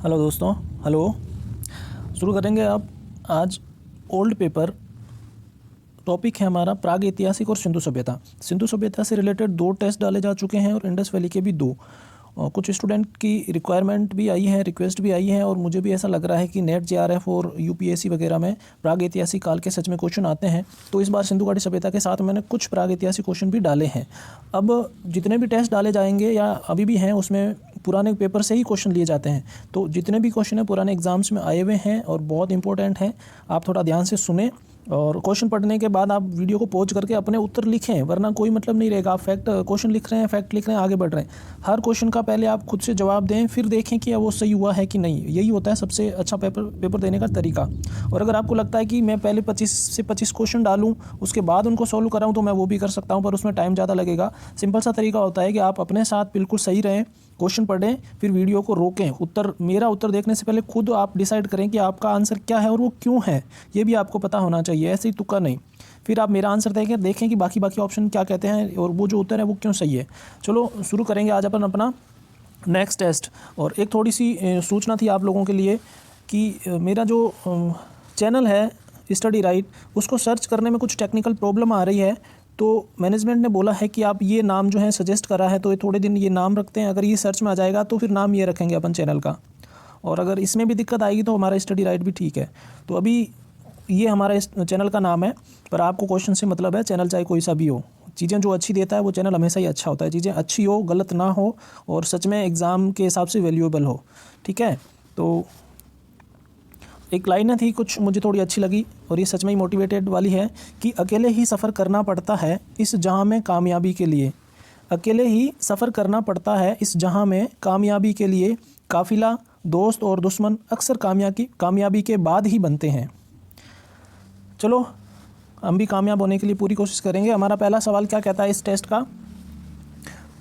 Hello दोस्तों, hello. शुरू करेंगे अब आज ओल्ड पेपर। टॉपिक है हमारा प्राग ऐतिहासिक और सिंधु सभ्यता। सिंधु सभ्यता से रिलेटेड 2 टेस्ट डाले जा चुके हैं और इंडस वैली के भी 2। और कुछ स्टूडेंट की रिक्वायरमेंट भी आई है, रिक्वेस्ट भी आई है, और मुझे भी ऐसा लग रहा है कि नेट जेआरएफ और यूपीएससी वगैरह में प्राग ऐतिहासिक काल के सच में क्वेश्चन आते हैं। तो इस बार सिंधु घाटी सभ्यता के साथ मैंने कुछ प्राग ऐतिहासिक क्वेश्चन भी डाले हैं। अब जितने भी टेस्ट डाले जाएंगे या अभी भी हैं, उसमें पुराने पेपर से ही क्वेश्चन लिए जाते हैं। तो जितने भी क्वेश्चन हैं पुराने एग्जाम्स में आए हुए हैं और बहुत इंपॉर्टेंट हैं। आप थोड़ा ध्यान से सुने और क्वेश्चन पढ़ने के बाद आप वीडियो को पॉज करके अपने उत्तर लिखें, वरना कोई मतलब नहीं रहेगा। आप क्वेश्चन लिख रहे हैं, फैक्ट लिख रहे हैं, आगे बढ़ रहे हैं। हर क्वेश्चन का पहले आप खुद से जवाब दें, फिर देखें कि वो सही हुआ है कि नहीं। यही होता है सबसे अच्छा पेपर देने का तरीका। और अगर आपको लगता है कि मैं पहले 25 से 25 क्वेश्चन डालूं, उसके बाद उनको सॉल्व कराऊं, तो मैं वो भी कर सकता हूं, पर उसमें टाइम ज़्यादा लगेगा। सिंपल सा तरीका होता है कि आप अपने साथ बिल्कुल सही रहें, क्वेश्चन पढ़ें, फिर वीडियो को रोकें। मेरा उत्तर देखने से पहले खुद आप डिसाइड करें कि आपका आंसर क्या है और वो क्यों है। ये भी आपको पता होना चाहिए, ऐसे ही तुक्का नहीं। फिर आप मेरा आंसर देखें कि बाकी ऑप्शन क्या कहते हैं और वो जो उत्तर है वो क्यों सही है। चलो शुरू करेंगे आज अपन अपना नेक्स्ट टेस्ट। और एक थोड़ी सी सूचना थी आप लोगों के लिए कि मेरा जो चैनल है स्टडी राइट, उसको सर्च करने में कुछ टेक्निकल प्रॉब्लम आ रही है। तो मैनेजमेंट ने बोला है कि आप ये नाम जो है सजेस्ट करा है, तो ये थोड़े दिन ये नाम रखते हैं। अगर ये सर्च में आ जाएगा तो फिर नाम ये रखेंगे अपन चैनल का। और अगर इसमें भी दिक्कत आएगी तो हमारा स्टडी राइट भी ठीक है। तो अभी ये हमारा इस चैनल का नाम है, पर आपको क्वेश्चन से मतलब है। चैनल चाहे कोई सा भी हो, चीज़ें जो अच्छी देता है वो चैनल हमेशा ही अच्छा होता है। चीज़ें अच्छी हो, गलत ना हो, और सच में एग्ज़ाम के हिसाब से वैल्यूएबल हो। ठीक है। तो एक लाइन थी कुछ मुझे थोड़ी अच्छी लगी, और ये सच में ही मोटिवेटेड वाली है कि अकेले ही सफ़र करना पड़ता है इस जहां में कामयाबी के लिए। अकेले ही सफ़र करना पड़ता है इस जहां में कामयाबी के लिए। काफिला, दोस्त और दुश्मन अक्सर कामयाबी के बाद ही बनते हैं। चलो हम भी कामयाब होने के लिए पूरी कोशिश करेंगे। हमारा पहला सवाल क्या कहता है इस टेस्ट का?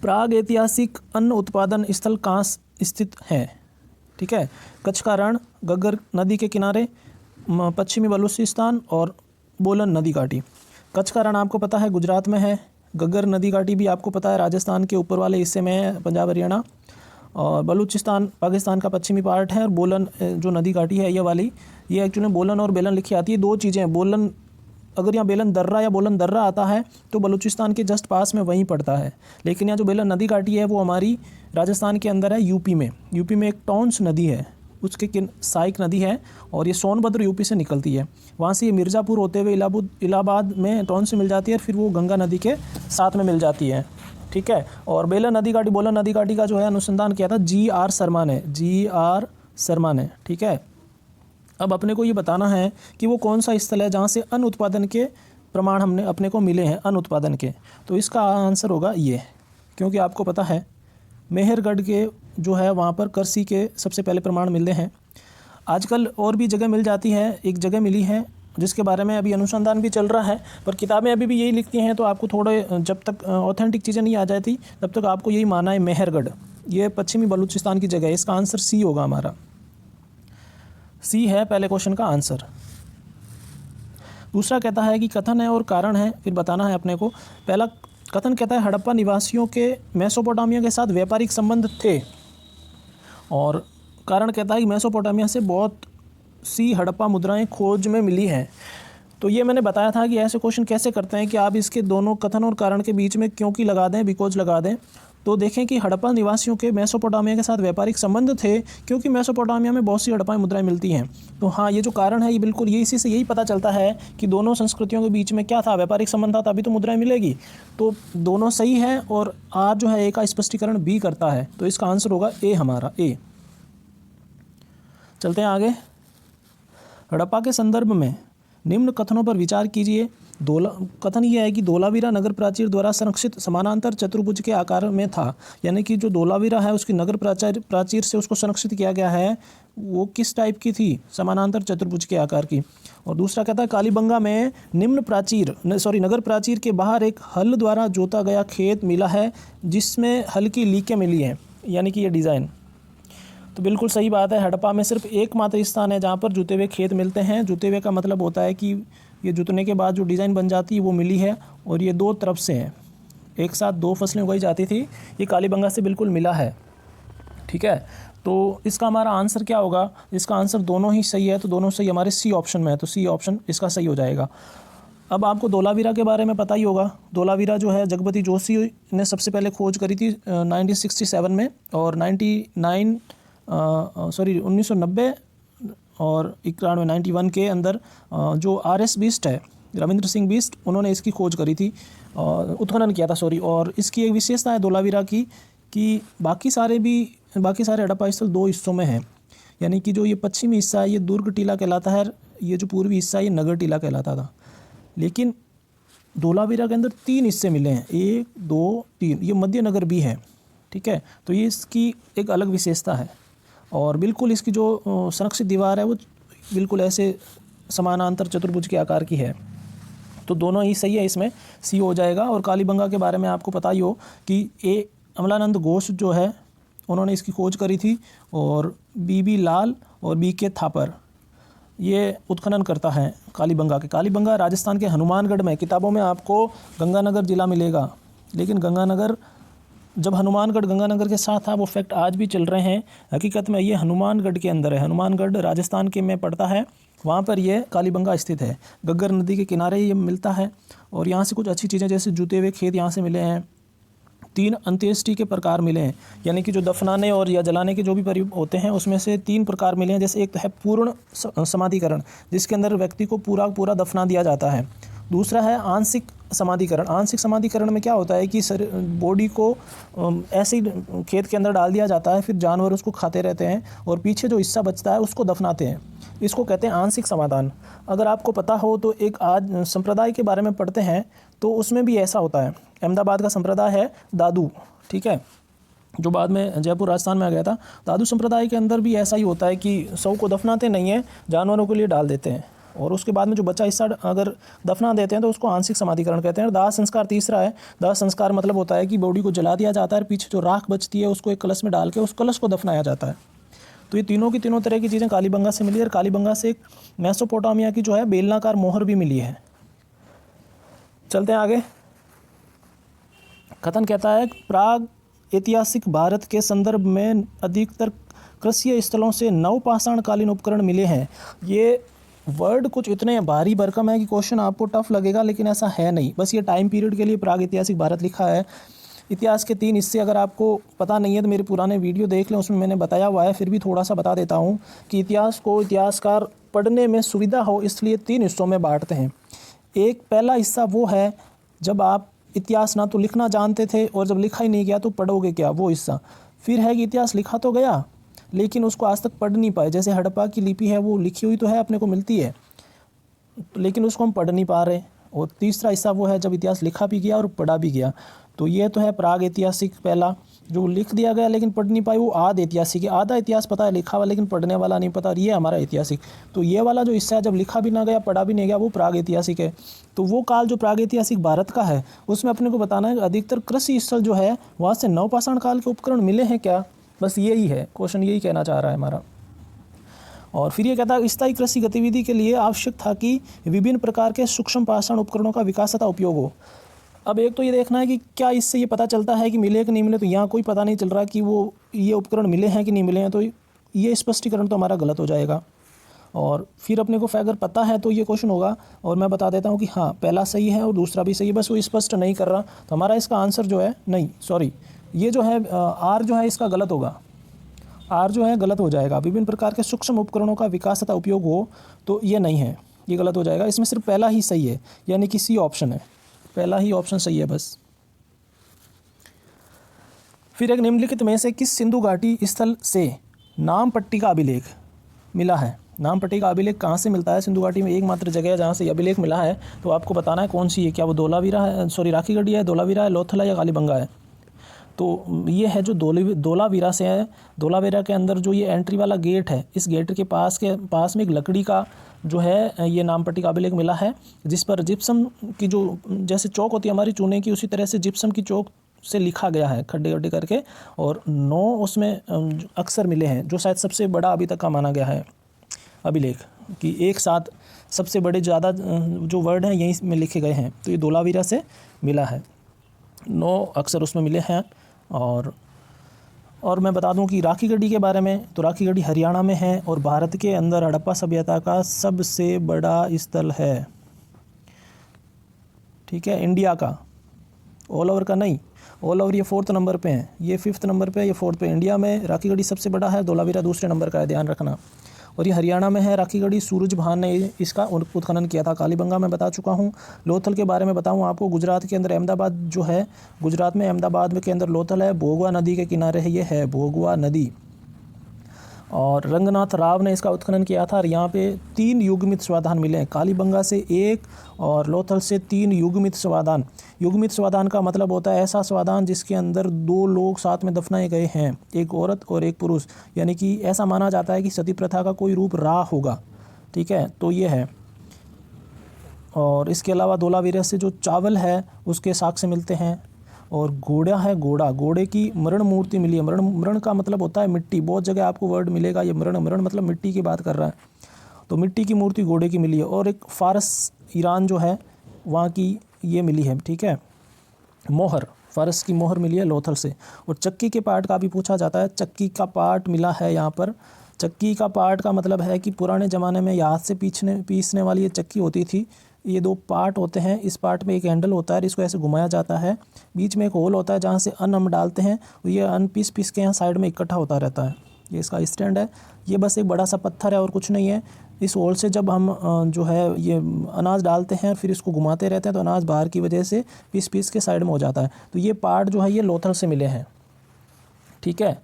प्राग ऐतिहासिक अन्न उत्पादन स्थल कहाँ स्थित है? ठीक है। कच्छ का रण, गग्गर नदी के किनारे, पश्चिमी बलूचिस्तान और बोलन नदी घाटी। कच्छ का रण आपको पता है गुजरात में है। गग्गर नदी घाटी भी आपको पता है राजस्थान के ऊपर वाले हिस्से में है, पंजाब हरियाणा। और बलूचिस्तान पाकिस्तान का पश्चिमी पार्ट है। और बोलन जो नदी घाटी है ये वाली, ये एक्चुअली बोलन और बेलन लिखी आती है। 2 चीज़ें हैं। बोलन, अगर यहाँ बेलन दर्रा या बोलन दर्रा आता है तो बलूचिस्तान के जस्ट पास में वहीं पड़ता है। लेकिन यहाँ जो बेलन नदी घाटी है वो हमारी राजस्थान के अंदर है, यूपी में। यूपी में एक टॉन्स नदी है, उसके सहायक नदी है, और ये सोनभद्र यूपी से निकलती है। वहाँ से ये मिर्ज़ापुर होते हुए इलाहाबाद में टॉन्स से मिल जाती है, फिर वो गंगा नदी के साथ में मिल जाती है। ठीक है। और बेलन नदी घाटी, बोलन नदी घाटी का जो है अनुसंधान किया था जी.आर. शर्मा ने। जी.आर. शर्मा ने। ठीक है। अब अपने को ये बताना है कि वो कौन सा स्थल है जहाँ से अन्न उत्पादन के प्रमाण अपने को मिले हैं, अन्न उत्पादन के। तो इसका आंसर होगा ये, क्योंकि आपको पता है मेहरगढ़ के जो है वहाँ पर कृषि के सबसे पहले प्रमाण मिलते हैं। आजकल और भी जगह मिल जाती है, एक जगह मिली है जिसके बारे में अभी अनुसंधान भी चल रहा है, पर किताबें अभी भी यही लिखती हैं। तो आपको थोड़े जब तक ऑथेंटिक चीज़ें नहीं आ जाती तब तक आपको यही मानना है मेहरगढ़। ये पश्चिमी बलूचिस्तान की जगह है। इसका आंसर सी होगा हमारा। सी है पहले क्वेश्चन का आंसर। दूसरा कहता है कि कथन है और कारण है, फिर बताना है अपने को। पहला कथन कहता है हड़प्पा निवासियों के मेसोपोटामिया के साथ व्यापारिक संबंध थे। और कारण कहता है कि मेसोपोटामिया से बहुत सी हड़प्पा मुद्राएं खोज में मिली हैं। तो ये मैंने बताया था कि ऐसे क्वेश्चन कैसे करते हैं कि आप इसके दोनों कथन और कारण के बीच में क्योंकि लगा दें, बिकॉज लगा दें। तो देखें कि हड़प्पा निवासियों के मेसोपोटामिया के साथ व्यापारिक संबंध थे, क्योंकि मेसोपोटामिया में बहुत सी हड़प्पा मुद्राएं मिलती हैं। तो हाँ, ये जो कारण है ये बिल्कुल ये इसी से यही पता चलता है कि दोनों संस्कृतियों के बीच में क्या था, व्यापारिक संबंध था, तभी तो मुद्राएं मिलेगी। तो दोनों सही है, और आप जो है ए का स्पष्टीकरण भी करता है। तो इसका आंसर होगा ए, हमारा ए। चलते हैं आगे। हड़प्पा के संदर्भ में निम्न कथनों पर विचार कीजिए। कथन यह है कि धोलावीरा नगर प्राचीर द्वारा संरक्षित समानांतर चतुर्भुज के आकार में था। यानी कि जो धोलावीरा है उसकी नगर प्राचीर से उसको संरक्षित किया गया है, वो किस टाइप की थी? समानांतर चतुर्भुज के आकार की। और दूसरा कहता है कालीबंगा में नगर प्राचीर के बाहर एक हल द्वारा जोता गया खेत मिला है जिसमें हल की लीकें मिली हैं, यानी कि ये डिज़ाइन। तो बिल्कुल सही बात है। हड़प्पा में सिर्फ एकमात्र स्थान है जहाँ पर जुते हुए खेत मिलते हैं। जुते हुए का मतलब होता है कि ये जुतने के बाद जो डिज़ाइन बन जाती है वो मिली है, और ये 2 तरफ से है, एक साथ 2 फसलें उगाई जाती थी। ये कालीबंगा से बिल्कुल मिला है। ठीक है। तो इसका हमारा आंसर क्या होगा? इसका आंसर दोनों ही सही है, तो दोनों सही हमारे सी ऑप्शन में है, तो सी ऑप्शन इसका सही हो जाएगा। अब आपको धोलावीरा के बारे में पता ही होगा। धोलावीरा जो है जगपति जोशी ने सबसे पहले खोज करी थी 1967 में, और 1990 और 91 के अंदर जो RS बिष्ट है, रविंद्र सिंह बिष्ट, उन्होंने इसकी खोज करी थी, उत्खनन किया था और इसकी एक विशेषता है धोलावीरा की कि बाकी सारे हड़प्पा स्थल दो हिस्सों में हैं। यानी कि जो ये पश्चिमी हिस्सा है ये दुर्ग टीला कहलाता है, ये जो पूर्वी हिस्सा है ये नगर टीला कहलाता था। लेकिन धोलावीरा के अंदर 3 हिस्से मिले हैं, 1 2 3, ये मध्य नगर भी है, ठीक है। तो ये इसकी एक अलग विशेषता है, और बिल्कुल इसकी जो संरक्षित दीवार है वो बिल्कुल ऐसे समानांतर चतुर्भुज के आकार की है। तो दोनों ही सही है, इसमें सी हो जाएगा। और कालीबंगा के बारे में आपको पता ही हो कि अमलानंद घोष जो है उन्होंने इसकी खोज करी थी, और BB लाल और BK थापर ये उत्खनन करता है कालीबंगा के। कालीबंगा राजस्थान के हनुमानगढ़ में, किताबों में आपको गंगानगर ज़िला मिलेगा, लेकिन गंगानगर जब हनुमानगढ़ गंगानगर के साथ था, वो फैक्ट आज भी चल रहे हैं। हकीकत में ये हनुमानगढ़ के अंदर है, हनुमानगढ़ राजस्थान के में पड़ता है, वहाँ पर ये कालीबंगा स्थित है। गग्गर नदी के किनारे ये मिलता है, और यहाँ से कुछ अच्छी चीज़ें जैसे जूते हुए खेत यहाँ से मिले हैं। 3 अंत्येष्टि के प्रकार मिले हैं, यानी कि जो दफनाने और या जलाने के जो भी प्रयोग होते हैं उसमें से 3 प्रकार मिले हैं। जैसे एक तो है पूर्ण समाधिकरण, जिसके अंदर व्यक्ति को पूरा दफना दिया जाता है। दूसरा है आंशिक समाधिकरण। आंशिक समाधिकरण में क्या होता है कि बॉडी को ऐसे ही खेत के अंदर डाल दिया जाता है, फिर जानवर उसको खाते रहते हैं, और पीछे जो हिस्सा बचता है उसको दफनाते हैं। इसको कहते हैं आंशिक समाधान। अगर आपको पता हो तो एक आज संप्रदाय के बारे में पढ़ते हैं, तो उसमें भी ऐसा होता है। अहमदाबाद का संप्रदाय है दादू, ठीक है, जो बाद में जयपुर राजस्थान में आ गया था। दादू संप्रदाय के अंदर भी ऐसा ही होता है कि शव को दफनाते नहीं हैं, जानवरों के लिए डाल देते हैं, और उसके बाद में जो बचा हिस्सा अगर दफना देते हैं तो उसको आंशिक समाधिकरण कहते हैं। दाह संस्कार तीसरा है। दाह संस्कार मतलब होता है कि बॉडी को जला दिया जाता है, पीछे जो राख बचती है उसको एक कलश में डाल के उस कलश को दफनाया जाता है। तो ये तीनों की तीनों तरह की चीज़ें कालीबंगा से मिली, और कालीबंगा से एक मेसोपोटामिया की जो है बेलनाकार मोहर भी मिली है। चलते हैं आगे। कथन कहता है प्राग ऐतिहासिक भारत के संदर्भ में अधिकतर कृषि स्थलों से नवपाषाणकालीन उपकरण मिले हैं। ये वर्ड कुछ इतने भारी भरकम है कि क्वेश्चन आपको टफ लगेगा, लेकिन ऐसा है नहीं। बस ये टाइम पीरियड के लिए प्राग ऐतिहासिक भारत लिखा है। इतिहास के 3 हिस्से अगर आपको पता नहीं है तो मेरे पुराने वीडियो देख लें, उसमें मैंने बताया हुआ है। फिर भी थोड़ा सा बता देता हूँ कि इतिहास को इतिहासकार पढ़ने में सुविधा हो इसलिए 3 हिस्सों में बांटते हैं। एक पहला हिस्सा वो है जब आप इतिहास ना तो लिखना जानते थे, और जब लिखा ही नहीं गया तो पढ़ोगे क्या, वो हिस्सा। फिर है कि इतिहास लिखा तो गया लेकिन उसको आज तक पढ़ नहीं पाए। जैसे हड़प्पा की लिपि है, वो लिखी हुई तो है, अपने को मिलती है, लेकिन उसको हम पढ़ नहीं पा रहे। और तीसरा हिस्सा वो है जब इतिहास लिखा भी गया और पढ़ा भी गया। तो ये तो है प्राग ऐतिहासिक पहला, जो लिख दिया गया लेकिन पढ़ नहीं पाए, वो आध ऐतिहासिक है। आधा इतिहास पता है लिखा हुआ, लेकिन पढ़ने वाला नहीं पता, और ये हमारा ऐतिहासिक। तो ये वाला जो हिस्सा है जब लिखा भी ना गया पढ़ा भी नहीं गया, वो प्राग ऐतिहासिक है। तो वो काल जो प्राग ऐतिहासिक भारत का है उसमें अपने को बताना है कि अधिकतर कृषि स्थल जो है वहाँ से नवपाषाण काल के उपकरण मिले हैं क्या। बस यही है क्वेश्चन, यही कहना चाह रहा है हमारा। और फिर ये कहता है स्थायी कृषि गतिविधि के लिए आवश्यक था कि विभिन्न प्रकार के सूक्ष्म पाषाण उपकरणों का विकास तथा उपयोग हो। अब एक तो ये देखना है कि क्या इससे ये पता चलता है कि मिले कि नहीं मिले। तो यहाँ कोई पता नहीं चल रहा कि वो ये उपकरण मिले हैं कि नहीं मिले हैं, तो ये स्पष्टीकरण तो हमारा गलत हो जाएगा। और फिर अपने को अगर पता है तो ये क्वेश्चन होगा, और मैं बता देता हूँ कि हाँ पहला सही है और दूसरा भी सही है, बस वो स्पष्ट नहीं कर रहा। तो हमारा इसका आंसर जो है नहीं, सॉरी, ये जो है आर जो है इसका गलत होगा। आर जो है गलत हो जाएगा। विभिन्न प्रकार के सूक्ष्म उपकरणों का विकास तथा उपयोग हो, तो ये नहीं है, ये गलत हो जाएगा। इसमें सिर्फ पहला ही सही है, यानी कि सी ऑप्शन है, पहला ही ऑप्शन सही है बस। फिर एक निम्नलिखित में से किस सिंधु घाटी स्थल से नामपट्टी का अभिलेख मिला है। नामपट्टी का अभिलेख कहाँ से मिलता है। सिंधु घाटी में एकमात्र जगह है जहाँ से अभिलेख मिला है, तो आपको बताना है कौन सी है। क्या वो धोलावीरा है, सॉरी राखीगढ़ी है, धोलावीरा है, लोथल है, या कालीबंगा है। तो ये है जो धोलावीरा से है। धोलावीरा के अंदर जो ये एंट्री वाला गेट है, इस गेट के पास में एक लकड़ी का जो है ये नामपट्टी का अभिलेख मिला है, जिस पर जिप्सम की जो जैसे चौक होती है हमारी चूने की, उसी तरह से जिप्सम की चौक से लिखा गया है खड्डे खड्डे करके, और 9 उसमें अक्षर मिले हैं, जो शायद सबसे बड़ा अभी तक का माना गया है अभिलेख, कि एक साथ सबसे बड़े ज़्यादा जो वर्ड हैं यहीं में लिखे गए हैं। तो ये धोलावीरा से मिला है, 9 अक्षर उसमें मिले हैं। और और मैं बता दूं कि राखी गढ़ी के बारे में, तो राखी गढ़ी हरियाणा में है और भारत के अंदर हड़प्पा सभ्यता का सबसे बड़ा स्थल है। ठीक है, इंडिया का, ऑल ओवर का नहीं, ऑल ओवर ये 4th नंबर पे है, ये 5th नंबर पे, ये 4th पे। इंडिया में राखी गढ़ी सबसे बड़ा है, धोलावीरा दूसरे नंबर का है, ध्यान रखना। और ये हरियाणा में है राखी गढ़ी। सूरज भान ने इसका उत्खनन किया था। कालीबंगा में बता चुका हूँ। लोथल के बारे में बताऊँ आपको, गुजरात के अंदर अहमदाबाद जो है, गुजरात में अहमदाबाद के अंदर लोथल है, भोगवा नदी के किनारे है, ये है भोगवा नदी। और रंगनाथ राव ने इसका उत्खनन किया था और यहाँ पे 3 युग्मित स्वादान मिले हैं। कालीबंगा से 1 और लोथल से 3 युग्मित स्वादान। युग्मित स्वादान का मतलब होता है ऐसा स्वादान जिसके अंदर 2 लोग साथ में दफनाए गए हैं, एक औरत और एक पुरुष, यानी कि ऐसा माना जाता है कि सती प्रथा का कोई रूप रहा होगा। ठीक है, तो ये है। और इसके अलावा धोलावीरा से जो चावल है उसके साक्ष्य मिलते हैं। और घोड़ा है, घोड़े की मरण मूर्ति मिली है। मरण का मतलब होता है मिट्टी, बहुत जगह आपको वर्ड मिलेगा ये मरण मतलब मिट्टी की बात कर रहा है। तो मिट्टी की मूर्ति घोड़े की मिली है। और एक फारस, ईरान जो है वहाँ की ये मिली है। ठीक है, मोहर, फारस की मोहर मिली है लोथल से। और चक्की के पार्ट का भी पूछा जाता है, चक्की का पार्ट मिला है यहाँ पर। चक्की का पार्ट का मतलब है कि पुराने ज़माने में हाथ से पीसने वाली ये चक्की होती थी। ये 2 पार्ट होते हैं, इस पार्ट में एक हैंडल होता है, इसको ऐसे घुमाया जाता है, बीच में एक होल होता है जहाँ से अन्न हम डालते हैं, और ये अन्न पीस के यहाँ साइड में इकट्ठा होता रहता है। ये इसका स्टैंड है। ये बस एक बड़ा सा पत्थर है और कुछ नहीं है। इस होल से जब हम जो है ये अनाज डालते हैं, फिर इसको घुमाते रहते हैं, तो अनाज बाहर की वजह से पीस के साइड में हो जाता है। तो ये पार्ट जो है ये लोथल से मिले हैं। ठीक है,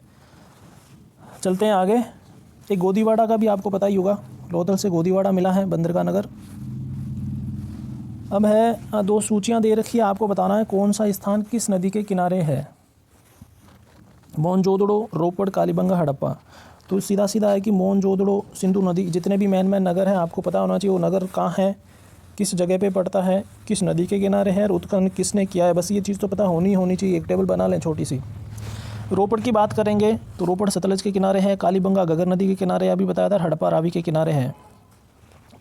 चलते हैं आगे। एक गोदीवाड़ा का भी आपको पता ही होगा, लोथल से गोदीवाड़ा मिला है, बंदर का नगर। अब है 2 सूचियाँ दे रखी है, आपको बताना है कौन सा स्थान किस नदी के किनारे है। मोहनजोदड़ो, रोपड़, कालीबंगा, हड़प्पा। तो सीधा है कि मोहनजोदड़ो सिंधु नदी, जितने भी मेन नगर हैं आपको पता होना चाहिए वो नगर कहाँ है, किस जगह पे पड़ता है, किस नदी के किनारे है और उत्खनन किसने किया है। बस ये चीज़ तो पता होनी चाहिए। एक टेबल बना लें छोटी सी। रोपड़ की बात करेंगे तो रोपड़ सतलज के किनारे है, कालीबंगा घग्गर नदी के किनारे, अभी बताया था, हड़प्पा रावी के किनारे है।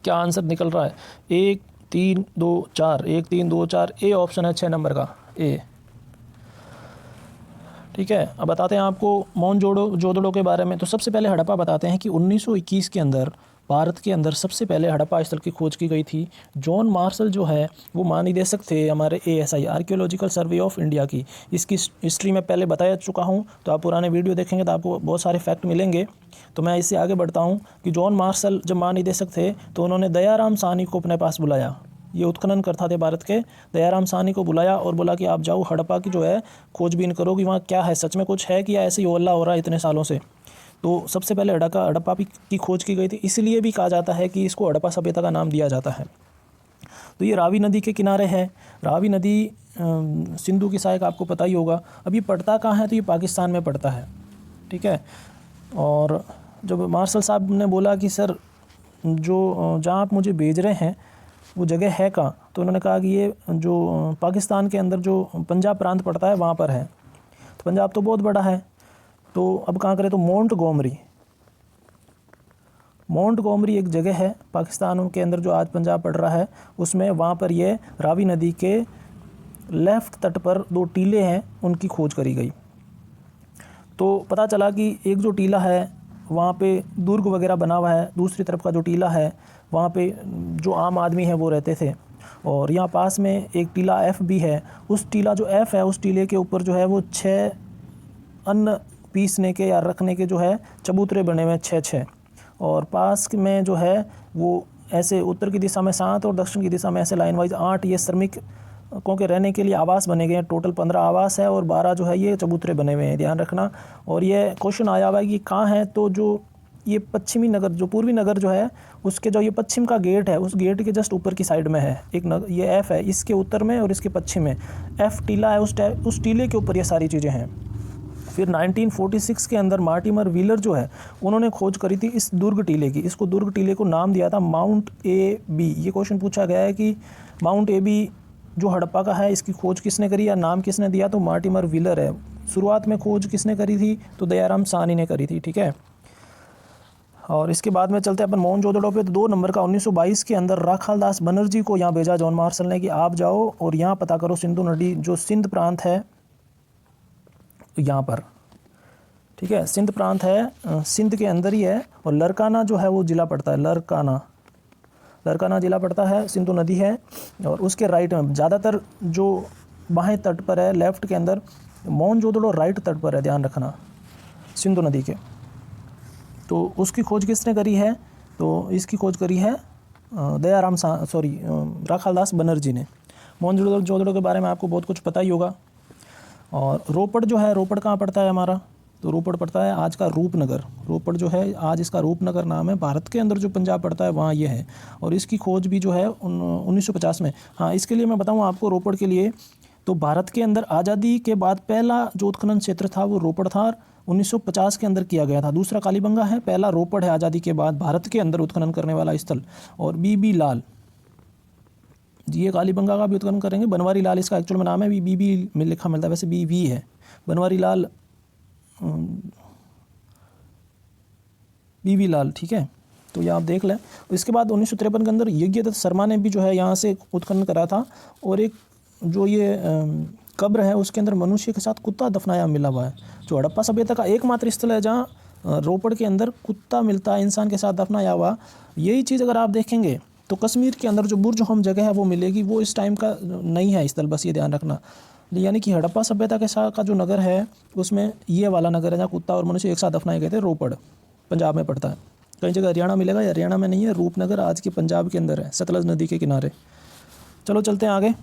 क्या आंसर निकल रहा है? 1 3 2 4, 1 3 2 4, ए ऑप्शन है 6 नंबर का, ए। ठीक है, अब बताते हैं आपको मोहनजोदड़ो के बारे में। तो सबसे पहले हड़प्पा बताते हैं कि 1921 के अंदर भारत के अंदर सबसे पहले हड़प्पा स्थल की खोज की गई थी। जॉन मार्शल जो है वो महानिदेशक थे हमारे ASI, archaeological survey of India की। इसकी हिस्ट्री में पहले बताया चुका हूँ, तो आप पुराने वीडियो देखेंगे तो आपको बहुत सारे फैक्ट मिलेंगे। तो मैं इससे आगे बढ़ता हूँ कि जॉन मार्शल जब महानिदेशक थे तो उन्होंने दयाराम साहनी को अपने पास बुलाया। ये उत्खनन करता थे भारत के, दयाराम साहनी को बुलाया और बोला कि आप जाओ हड़प्पा की जो है खोजबीन करो कि वहाँ क्या है, सच में कुछ है कि या ऐसे ही हल्ला हो रहा है इतने सालों से। तो सबसे पहले हड़प्पा की खोज की गई थी, इसलिए भी कहा जाता है कि इसको हड़प्पा सभ्यता का नाम दिया जाता है। तो ये रावी नदी के किनारे है। रावी नदी सिंधु की सहायक आपको पता ही होगा। अब ये पड़ता कहाँ है? तो ये पाकिस्तान में पड़ता है। ठीक है, और जब मार्शल साहब ने बोला कि सर जो जहाँ आप मुझे भेज रहे हैं वो जगह है कहाँ, तो उन्होंने कहा कि ये जो पाकिस्तान के अंदर जो पंजाब प्रांत पड़ता है वहाँ पर है। तो पंजाब तो बहुत बड़ा है, तो अब कहाँ करें? तो मोंटगोमरी एक जगह है पाकिस्तान के अंदर जो आज पंजाब पड़ रहा है उसमें, वहाँ पर ये रावी नदी के लेफ़्ट तट पर 2 टीले हैं, उनकी खोज करी गई। तो पता चला कि एक जो टीला है वहाँ पे दुर्ग वगैरह बना हुआ है, दूसरी तरफ का जो टीला है वहाँ पे जो आम आदमी है वो रहते थे। और यहाँ पास में एक टीला F भी है। उस टीला जो F है उस टीले के ऊपर जो है वो 6 अन्न पीसने के या रखने के जो है चबूतरे बने हुए हैं, 6 और पास में जो है वो ऐसे उत्तर की दिशा में 7 और दक्षिण की दिशा में ऐसे लाइन वाइज 8 ये श्रमिकों के रहने के लिए आवास बने गए हैं। टोटल 15 आवास है और 12 जो है ये चबूतरे बने हुए हैं, ध्यान रखना। और ये क्वेश्चन आया हुआ है कि कहाँ है, तो जो ये पश्चिमी नगर, जो पूर्वी नगर जो है उसके जो ये पश्चिम का गेट है उस गेट के जस्ट ऊपर की साइड में है एक नगर, ये F है, इसके उत्तर में और इसके पश्चिम में F टीला है। उस टीले के ऊपर ये सारी चीज़ें हैं। फिर 1946 के अंदर मार्टिमर व्हीलर जो है उन्होंने खोज करी थी इस दुर्ग टीले की। इसको दुर्ग टीले को नाम दिया था माउंट AB। ये क्वेश्चन पूछा गया है कि माउंट AB जो हड़प्पा का है इसकी खोज किसने करी या नाम किसने दिया, तो मार्टिमर व्हीलर है। शुरुआत में खोज किसने करी थी, तो दयाराम साहनी ने करी थी। ठीक है, और इसके बाद में चलते हैं अपन मोहनजोदड़ो पे। तो 2 नंबर का 1922 के अंदर राखालदास बनर्जी को यहाँ भेजा जॉन मार्शल ने कि आप जाओ और यहाँ पता करो सिंधु नदी जो सिंध प्रांत है यहाँ पर। ठीक है। सिंध प्रांत है, सिंध के अंदर ही है, और लरकाना जो है वो ज़िला पड़ता है, लरकाना ज़िला पड़ता है, सिंधु नदी है, और उसके राइट में ज़्यादातर जो बाएं तट पर है, लेफ्ट के अंदर मोहनजोदड़ो राइट तट पर है, ध्यान रखना, सिंधु नदी के। तो उसकी खोज किसने करी है? तो इसकी खोज करी है राखालदास बनर्जी ने। मोहनजोदड़ो के बारे में आपको बहुत कुछ पता ही होगा। और रोपड़ जो है, रोपड़ कहाँ पड़ता है हमारा? तो रोपड़ पड़ता है आज का रूपनगर। रोपड़ जो है आज इसका रूपनगर नाम है। भारत के अंदर जो पंजाब पड़ता है वहाँ ये है, और इसकी खोज भी जो है 1950 में। हाँ, इसके लिए मैं बताऊँ आपको, रोपड़ के लिए, तो भारत के अंदर आज़ादी के बाद पहला जो उत्खनन क्षेत्र था वो रोपड़ था, 1950 के अंदर किया गया था। दूसरा कालीबंगा है, पहला रोपड़ है आज़ादी के बाद भारत के अंदर उत्खनन करने वाला स्थल। और बीबी लाल, ये कालीबंगा का भी उत्खनन करेंगे। बनवारी लाल इसका एक्चुअल में नाम है, बीबी में लिखा मिलता है, वैसे बीवी है। बनवारी लाल, बीबी लाल, ठीक है। तो ये आप देख लें। इसके बाद 1953 के अंदर यज्ञदत्त शर्मा ने भी जो है यहाँ से उत्खनन करा था, और एक जो ये कब्र है उसके अंदर मनुष्य के साथ कुत्ता दफनाया मिला हुआ है। जो हड़प्पा सभ्यता का एकमात्र स्थल है जहाँ रोपड़ के अंदर कुत्ता मिलता है इंसान के साथ दफनाया हुआ। यही चीज़ अगर आप देखेंगे तो कश्मीर के अंदर जो बुर्ज होम जगह है वो मिलेगी, वो इस टाइम का नहीं है स्थल, बस ये ध्यान रखना। यानी कि हड़प्पा सभ्यता के साथ का जो नगर है उसमें ये वाला नगर है जहाँ कुत्ता और मनुष्य एक साथ दफनाए गए थे। रोपड़ पंजाब में पड़ता है। कई जगह हरियाणा मिलेगा, हरियाणा में नहीं है। रूपनगर आज के पंजाब के अंदर है, सतलज नदी के किनारे। चलो चलते हैं आगे।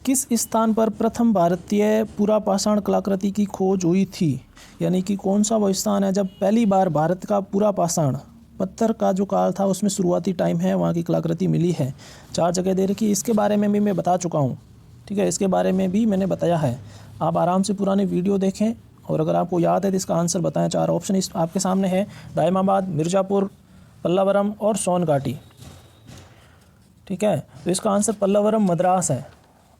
किस स्थान पर प्रथम भारतीय पुरापाषाण कलाकृति की खोज हुई थी? यानी कि कौन सा वो स्थान है जब पहली बार भारत का पुरापाषाण पत्थर का जो काल था उसमें शुरुआती टाइम है, वहाँ की कलाकृति मिली है। 4 जगह दे रखी, इसके बारे में भी मैं बता चुका हूँ, ठीक है। इसके बारे में भी मैंने बताया है। आप आराम से पुरानी वीडियो देखें, और अगर आपको याद है तो इसका आंसर बताएं। 4 ऑप्शन इस आपके सामने है, दायमाबाद, मिर्ज़ापुर, पल्लावरम और सोनघाटी, ठीक है। तो इसका आंसर पल्लावरम मद्रास है।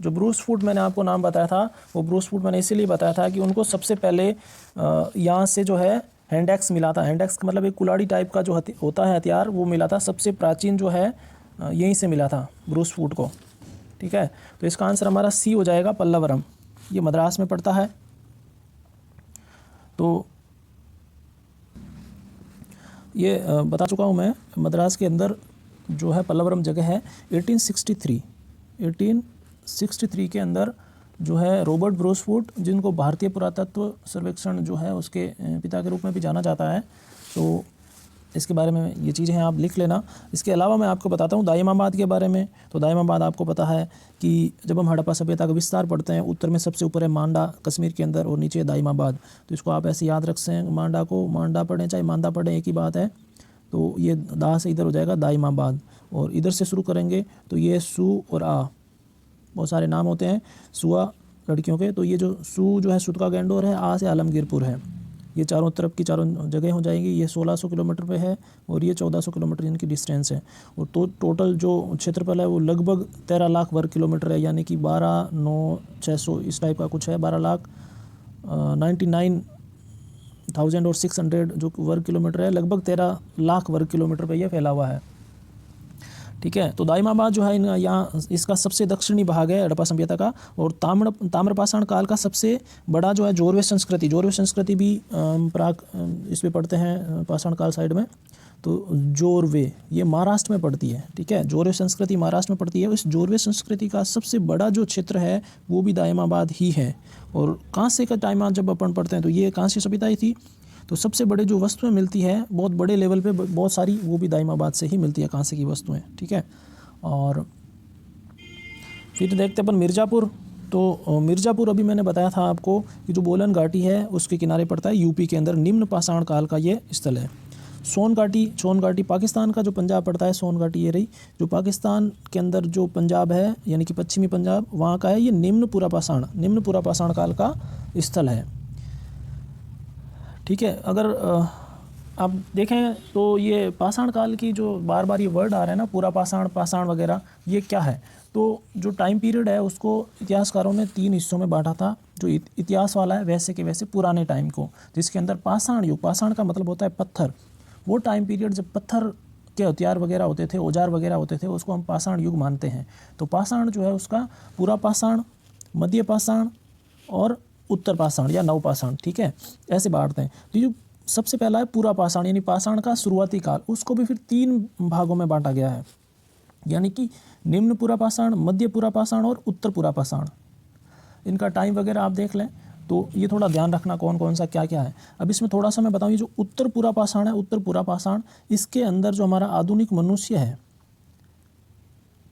जो ब्रूस फूड मैंने आपको नाम बताया था, वो ब्रूस फूड मैंने इसीलिए बताया था कि उनको सबसे पहले यहाँ से जो है हैंड एक्स मिला था। हैंड एक्स का मतलब एक कुल्हाड़ी टाइप का जो होता है हथियार, वो मिला था। सबसे प्राचीन जो है यहीं से मिला था ब्रूस फूड को, ठीक है। तो इसका आंसर हमारा सी हो जाएगा, पल्लावरम। ये मद्रास में पड़ता है। तो ये बता चुका हूँ मैं, मद्रास के अंदर जो है पल्लावरम जगह है। 1863 के अंदर जो है रॉबर्ट ब्रूस फूड, जिनको भारतीय पुरातत्व सर्वेक्षण जो है उसके पिता के रूप में भी जाना जाता है, तो इसके बारे में ये चीज़ें हैं, आप लिख लेना। इसके अलावा मैं आपको बताता हूँ दायमाबाद के बारे में। तो दायमाबाद आपको पता है कि जब हम हड़प्पा सभ्यता का विस्तार पढ़ते हैं, उत्तर में सबसे ऊपर है मांडा कश्मीर के अंदर, और नीचे है दायमाबाद। तो इसको आप ऐसे याद रख सकते, मांडा को मांडा पढ़ें चाहे मांदा पढ़ें, एक ही बात है। तो ये दा से इधर हो जाएगा दायमाबाद, और इधर से शुरू करेंगे तो ये सू और आ, बहुत सारे नाम होते हैं सुआ लड़कियों के। तो ये जो सू जो है सुतका गैंडोर है, आ से आलमगीरपुर है। ये चारों तरफ की चारों जगह हो जाएंगी। ये 1600 किलोमीटर पे है, और ये 1400 किलोमीटर इनकी डिस्टेंस है। और तो टोटल जो क्षेत्रफल है वो लगभग 13 लाख वर्ग किलोमीटर है, यानी कि 12,9,600 इस टाइप का कुछ है। 12,99,600 जो वर्ग किलोमीटर है, लगभग 13 लाख वर्ग किलोमीटर पर यह फैला हुआ है, ठीक है। तो दायमाबाद जो है यहाँ इसका सबसे दक्षिणी भाग है हड़प्पा सभ्यता का। और ताम्रपाषाण काल का सबसे बड़ा जो है जोरवे संस्कृति भी प्राक इसमें पढ़ते हैं पाषाण काल साइड में। तो जोरवे ये महाराष्ट्र में पड़ती है, ठीक है। जोरवे संस्कृति महाराष्ट्र में पड़ती है। इस जोरवे संस्कृति का सबसे बड़ा जो क्षेत्र है वो भी दायमाबाद ही है। और कांसे का टाइम जब अपन पढ़ते हैं तो ये कांस्य सभ्यता ही थी। तो सबसे बड़े जो वस्तुएं मिलती हैं बहुत बड़े लेवल पे बहुत सारी, वो भी दायमाबाद से ही मिलती है कांसे की वस्तुएं, ठीक है। और फिर देखते अपन मिर्ज़ापुर। तो मिर्ज़ापुर अभी मैंने बताया था आपको कि जो बोलन घाटी है उसके किनारे पड़ता है, यूपी के अंदर निम्न पाषाण काल का ये स्थल है। सोनघाटी पाकिस्तान का जो पंजाब पड़ता है, सोनघाटी ये रही। जो पाकिस्तान के अंदर जो पंजाब है यानी कि पश्चिमी पंजाब, वहाँ का है ये निम्न पुरापाषाण काल का स्थल है, ठीक है। अगर आप देखें तो ये पाषाण काल की जो बार बार ये वर्ड आ रहा है ना, पूरा पाषाण वगैरह, ये क्या है? तो जो टाइम पीरियड है उसको इतिहासकारों ने 3 हिस्सों में बांटा था। जो इतिहास वाला है वैसे के वैसे पुराने टाइम को, जिसके अंदर पाषाण युग, पाषाण का मतलब होता है पत्थर। वो टाइम पीरियड जब पत्थर के हथियार वगैरह होते थे, औजार वगैरह होते थे, उसको हम पाषाण युग मानते हैं। तो पाषाण जो है उसका पूरा पाषाण, मध्य पाषाण और उत्तर पाषाण या नवपाषाण, ठीक है, ऐसे बांटते हैं। तो जो सबसे पहला है पूरा पाषाण यानी पाषाण का शुरुआती काल, उसको भी फिर 3 भागों में बांटा गया है, यानी कि निम्न पूरा पाषाण, मध्य पूरा पाषाण और उत्तर पूरा पाषाण। इनका टाइम वगैरह आप देख लें, तो ये थोड़ा ध्यान रखना कौन कौन सा क्या क्या है। अब इसमें थोड़ा सा मैं बताऊँ, ये जो उत्तर पूरा पाषाण है, उत्तर पूरा पाषाण, इसके अंदर जो हमारा आधुनिक मनुष्य है,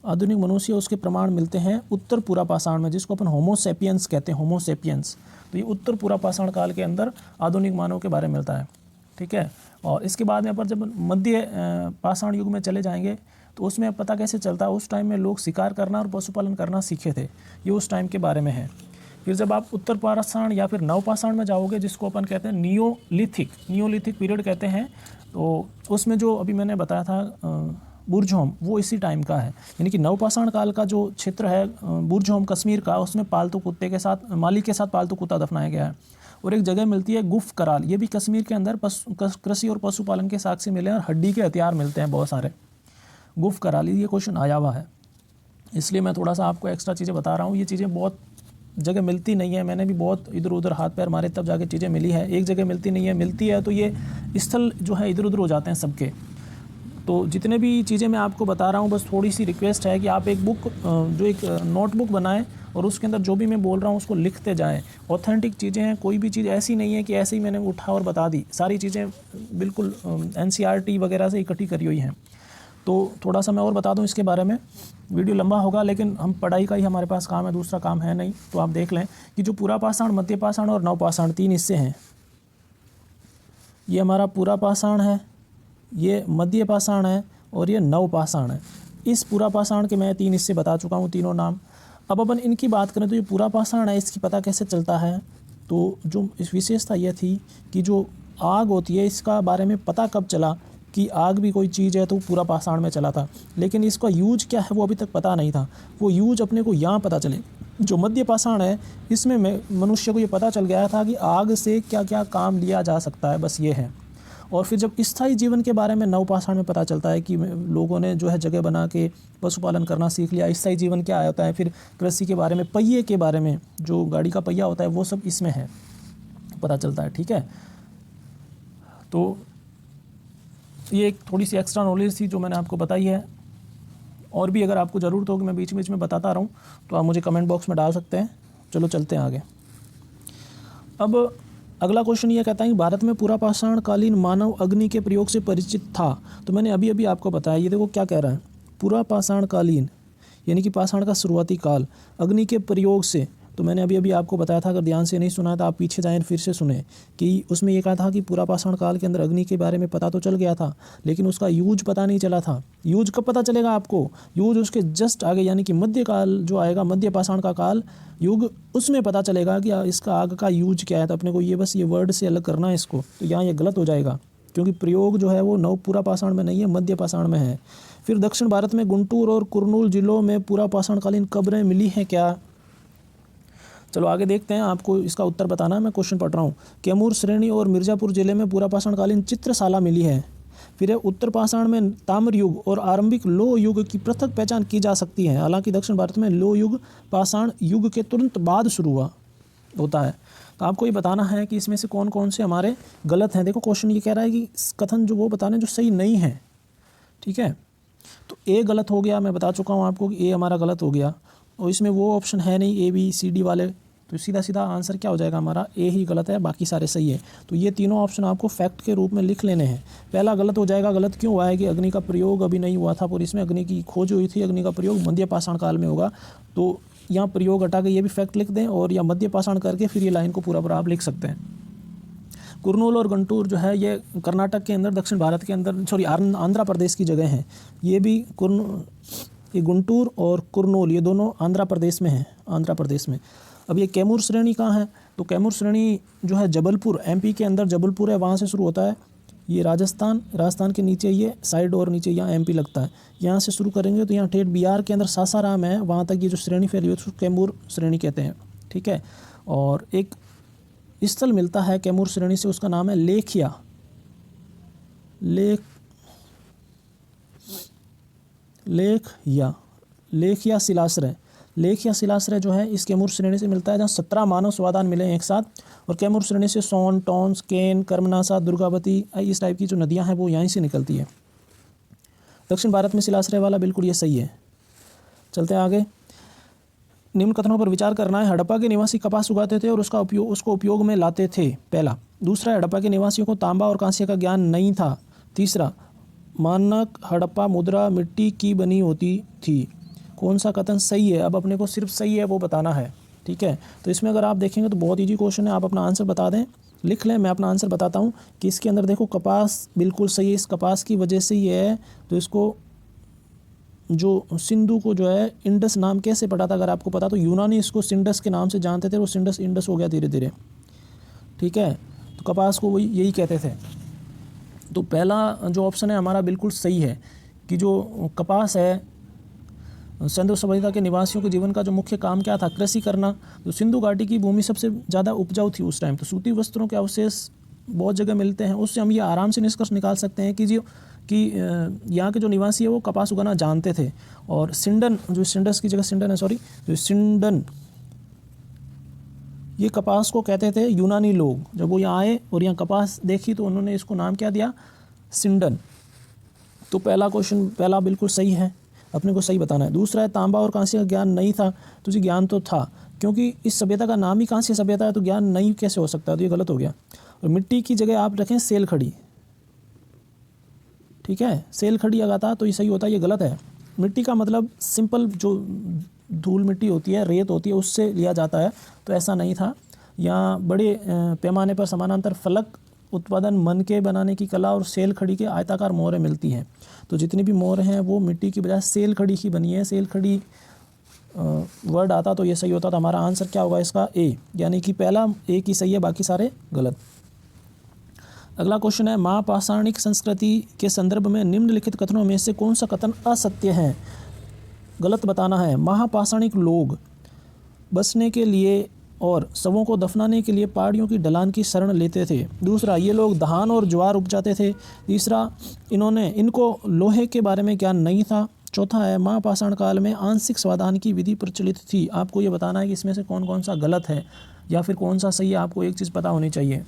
आधुनिक मनुष्य, उसके प्रमाण मिलते हैं उत्तर पूरा पाषाण में, जिसको अपन होमोसेपियंस कहते हैं, होमोसेपियंस। तो ये उत्तर पूरा पाषाण काल के अंदर आधुनिक मानव के बारे में मिलता है, ठीक है। और इसके बाद में पर जब मध्य पाषाण युग में चले जाएंगे तो उसमें पता कैसे चलता है, उस टाइम में लोग शिकार करना और पशुपालन करना सीखे थे, ये उस टाइम के बारे में है। फिर जब आप उत्तर पाषाण या फिर नवपाषाण में जाओगे, जिसको अपन कहते हैं नियोलिथिक पीरियड कहते हैं, तो उसमें जो अभी मैंने बताया था बुरजहोम, वो इसी टाइम का है। यानी कि नवपाषाण काल का जो क्षेत्र है बुरजहोम कश्मीर का, उसमें पालतू कुत्ते के साथ, मालिक के साथ पालतू कुत्ता दफनाया गया है। और एक जगह मिलती है गुफ कराल, ये भी कश्मीर के अंदर कृषि और पशुपालन के साक्ष्य मिले हैं और हड्डी के हथियार मिलते हैं बहुत सारे। गुफ कराल, ये क्वेश्चन आया हुआ है, इसलिए मैं थोड़ा सा आपको एक्स्ट्रा चीज़ें बता रहा हूँ। ये चीज़ें बहुत जगह मिलती नहीं है, मैंने भी बहुत इधर उधर हाथ पैर मारे तब जाके चीज़ें मिली है, एक जगह मिलती नहीं है, मिलती है तो ये स्थल जो है इधर उधर हो जाते हैं सबके। तो जितने भी चीज़ें मैं आपको बता रहा हूँ, बस थोड़ी सी रिक्वेस्ट है कि आप एक बुक, जो एक नोटबुक बनाएं और उसके अंदर जो भी मैं बोल रहा हूँ उसको लिखते जाएं। ऑथेंटिक चीज़ें हैं, कोई भी चीज़ ऐसी नहीं है कि ऐसे ही मैंने उठा और बता दी, सारी चीज़ें बिल्कुल NCERT वगैरह से इकट्ठी करी हुई हैं। तो थोड़ा सा मैं और बता दूं इसके बारे में, वीडियो लंबा होगा, लेकिन हम पढ़ाई का ही हमारे पास काम है, दूसरा काम है नहीं। तो आप देख लें कि जो पूरा पाषाण, मध्य पाषाण और नवपाषाण, 3 हिस्से हैं। ये हमारा पूरा पाषाण है, ये मध्य पाषाण है और ये नवपाषाण है। इस पूरा पाषाण के मैं 3 हिस्से बता चुका हूँ, तीनों नाम। अब अपन इनकी बात करें तो ये पूरा पाषाण है, इसकी पता कैसे चलता है, तो जो इस विशेषता यह थी कि जो आग होती है, इसका बारे में पता कब चला कि आग भी कोई चीज़ है, तो पूरा पाषाण में चला था। लेकिन इसका यूज क्या है वो अभी तक पता नहीं था, वो यूज अपने को यहाँ पता चले। जो मध्य पाषाण है, इसमें मनुष्य को ये पता चल गया था कि आग से क्या क्या काम लिया जा सकता है, बस ये है। और फिर जब स्थायी जीवन के बारे में नवपाषाण में पता चलता है कि लोगों ने जो है जगह बना के पशुपालन करना सीख लिया, स्थायी जीवन क्या होता है, फिर कृषि के बारे में, पहिए के बारे में, जो गाड़ी का पहिया होता है वो सब इसमें है, पता चलता है, ठीक है। तो ये एक थोड़ी सी एक्स्ट्रा नॉलेज थी जो मैंने आपको बताई है। और भी अगर आपको ज़रूरत हो कि मैं बीच बीच में बताता रहूँ तो आप मुझे कमेंट बॉक्स में डाल सकते हैं। चलो चलते हैं आगे। अब अगला क्वेश्चन ये कहता है कि भारत में पूरा पाषाण कालीन मानव अग्नि के प्रयोग से परिचित था। तो मैंने अभी अभी आपको बताया, ये देखो क्या कह रहा है, पूरा पाषाण कालीन यानी कि पाषाण का शुरुआती काल अग्नि के प्रयोग से। तो मैंने अभी अभी आपको बताया था, अगर ध्यान से नहीं सुना था आप पीछे जाएं फिर से सुने, कि उसमें ये कहा था कि पूरा पाषाण काल के अंदर अग्नि के बारे में पता तो चल गया था, लेकिन उसका यूज पता नहीं चला था। यूज कब पता चलेगा आपको, यूज उसके जस्ट आगे, यानी कि मध्य काल जो आएगा, मध्य पाषाण का काल युग, उसमें पता चलेगा कि इसका आग का यूज क्या है। तो अपने को ये बस ये वर्ड से अलग करना है इसको, तो यहाँ ये गलत हो जाएगा क्योंकि प्रयोग जो है वो नव पूरा पाषाण में नहीं है, मध्य पाषाण में है। फिर दक्षिण भारत में गुंटूर और कुर्नूल जिलों में पूरा पाषाणकालीन कब्रें मिली हैं क्या। चलो आगे देखते हैं, आपको इसका उत्तर बताना है, मैं क्वेश्चन पढ़ रहा हूँ। कैमूर श्रेणी और मिर्ज़ापुर जिले में पूरा पाषाणकालीन चित्रशाला मिली है। फिर उत्तर पाषाण में ताम्र युग और आरंभिक लोह युग की पृथक पहचान की जा सकती है। हालांकि दक्षिण भारत में लोह युग पाषाण युग के तुरंत बाद शुरू होता है। तो आपको ये बताना है कि इसमें से कौन कौन से हमारे गलत हैं। देखो क्वेश्चन ये कह रहा है कि कथन जो वो बताने जो सही नहीं है, ठीक है। तो ए गलत हो गया, मैं बता चुका हूँ आपको कि ए हमारा गलत हो गया, और इसमें वो ऑप्शन है नहीं ABCD वाले, तो सीधा सीधा आंसर क्या हो जाएगा हमारा, ए ही गलत है, बाकी सारे सही है। तो ये तीनों ऑप्शन आपको फैक्ट के रूप में लिख लेने हैं। पहला गलत हो जाएगा, गलत क्यों हुआ है कि अग्नि का प्रयोग अभी नहीं हुआ था, और इसमें अग्नि की खोज हुई थी, अग्नि का प्रयोग मध्य पाषाण काल में होगा। तो यहाँ प्रयोग हटा के ये भी फैक्ट लिख दें और या मध्य पाषाण करके फिर ये लाइन को पूरा पूरा आप लिख सकते हैं। कुर्नूल और गुंटूर जो है ये कर्नाटक के अंदर, दक्षिण भारत के अंदर, सॉरी आंध्र प्रदेश की जगह हैं। ये भी ये गुंटूर और कुर्नूल ये दोनों आंध्र प्रदेश में हैं, आंध्र प्रदेश में। अब ये कैमूर श्रेणी कहाँ है, तो कैमूर श्रेणी जो है जबलपुर, MP के अंदर जबलपुर है, वहाँ से शुरू होता है। ये राजस्थान के नीचे ये साइड और नीचे यहाँ MP लगता है। यहाँ से शुरू करेंगे तो यहाँ ठेठ बिहार के अंदर सासाराम है, वहाँ तक ये जो श्रेणी फैली हुई है उसको कैमूर श्रेणी कहते हैं, ठीक है। और एक स्थल मिलता है कैमूर श्रेणी से, उसका नाम है लेखिया शिलाश्रय। लेख या शिलाश्रय जो है इस कैमूर श्रेणी से मिलता है, जहाँ 17 मानव स्वादान मिले हैं एक साथ। और कैमूर श्रेणी से सोन, टॉन्स, केन, कर्मनासा, दुर्गावती, इस टाइप की जो नदियाँ हैं वो यहीं से निकलती है। दक्षिण भारत में शिलाश्रय वाला बिल्कुल ये सही है। चलते हैं आगे। निम्न कथनों पर विचार करना है। हड़प्पा के निवासी कपास उगाते थे और उसको उपयोग में लाते थे, पहला। दूसरा, हड़प्पा के निवासियों को तांबा और कांस्य का ज्ञान नहीं था। तीसरा, मानक हड़प्पा मुद्रा मिट्टी की बनी होती थी। कौन सा कथन सही है? अब अपने को सिर्फ सही है वो बताना है, ठीक है। तो इसमें अगर आप देखेंगे तो बहुत ईजी क्वेश्चन है, आप अपना आंसर बता दें, लिख लें। मैं अपना आंसर बताता हूँ कि इसके अंदर देखो कपास बिल्कुल सही है, इस कपास की वजह से ही है। तो इसको जो सिंधु को जो है इंडस नाम कैसे पड़ा था अगर आपको पता, तो यूनानी इसको सिंडस के नाम से जानते थे, वो सिंडस इंडस हो गया धीरे धीरे, ठीक है। तो कपास को वही यही कहते थे। तो पहला जो ऑप्शन है हमारा बिल्कुल सही है कि जो कपास है, सिंधु सभ्यता के निवासियों के जीवन का जो मुख्य काम क्या था? कृषि करना। तो सिंधु घाटी की भूमि सबसे ज़्यादा उपजाऊ थी उस टाइम। तो सूती वस्त्रों के अवशेष बहुत जगह मिलते हैं, उससे हम ये आराम से निष्कर्ष निकाल सकते हैं कि यहाँ के जो निवासी है वो कपास उगाना जानते थे। और सिंडन, जो सिंडस की जगह सिंडन है, सॉरी, जो सिंडन, ये कपास को कहते थे यूनानी लोग। जब वो यहाँ आए और यहाँ कपास देखी तो उन्होंने इसको नाम क्या दिया? सिंडन। तो पहला क्वेश्चन, पहला बिल्कुल सही है, अपने को सही बताना है। दूसरा है, तांबा और कांस्य का ज्ञान नहीं था। तो जी ज्ञान तो था, क्योंकि इस सभ्यता का नाम ही कांस्य सभ्यता है, तो ज्ञान नहीं कैसे हो सकता? तो ये गलत हो गया। और मिट्टी की जगह आप रखें सेल खड़ी, ठीक है, सेल खड़ी अगर था तो ये सही होता है, ये गलत है। मिट्टी का मतलब सिंपल जो धूल मिट्टी होती है, रेत होती है, उससे लिया जाता है, तो ऐसा नहीं था। यहाँ बड़े पैमाने पर समानांतर फलक उत्पादन, मन के बनाने की कला और सेल खड़ी के आयताकार मोहरें मिलती हैं। तो जितनी भी मोहरें हैं वो मिट्टी की बजाय सेल खड़ी की बनी है। सेल खड़ी वर्ड आता तो ये सही होता। तो हमारा आंसर क्या होगा इसका? ए, यानी कि पहला ए की सही है, बाकी सारे गलत। अगला क्वेश्चन है, महापाषाणिक संस्कृति के संदर्भ में निम्नलिखित कथनों में से कौन सा कथन असत्य है? गलत बताना है। महापाषाणिक लोग बसने के लिए और शवों को दफनाने के लिए पहाड़ियों की ढलान की शरण लेते थे। दूसरा, ये लोग धान और ज्वार उपजाते थे। तीसरा, इनको लोहे के बारे में ज्ञान नहीं था। चौथा है, महापाषाण काल में आंशिक स्वादान की विधि प्रचलित थी। आपको ये बताना है कि इसमें से कौन कौन सा गलत है या फिर कौन सा सही है, आपको एक चीज़ पता होनी चाहिए।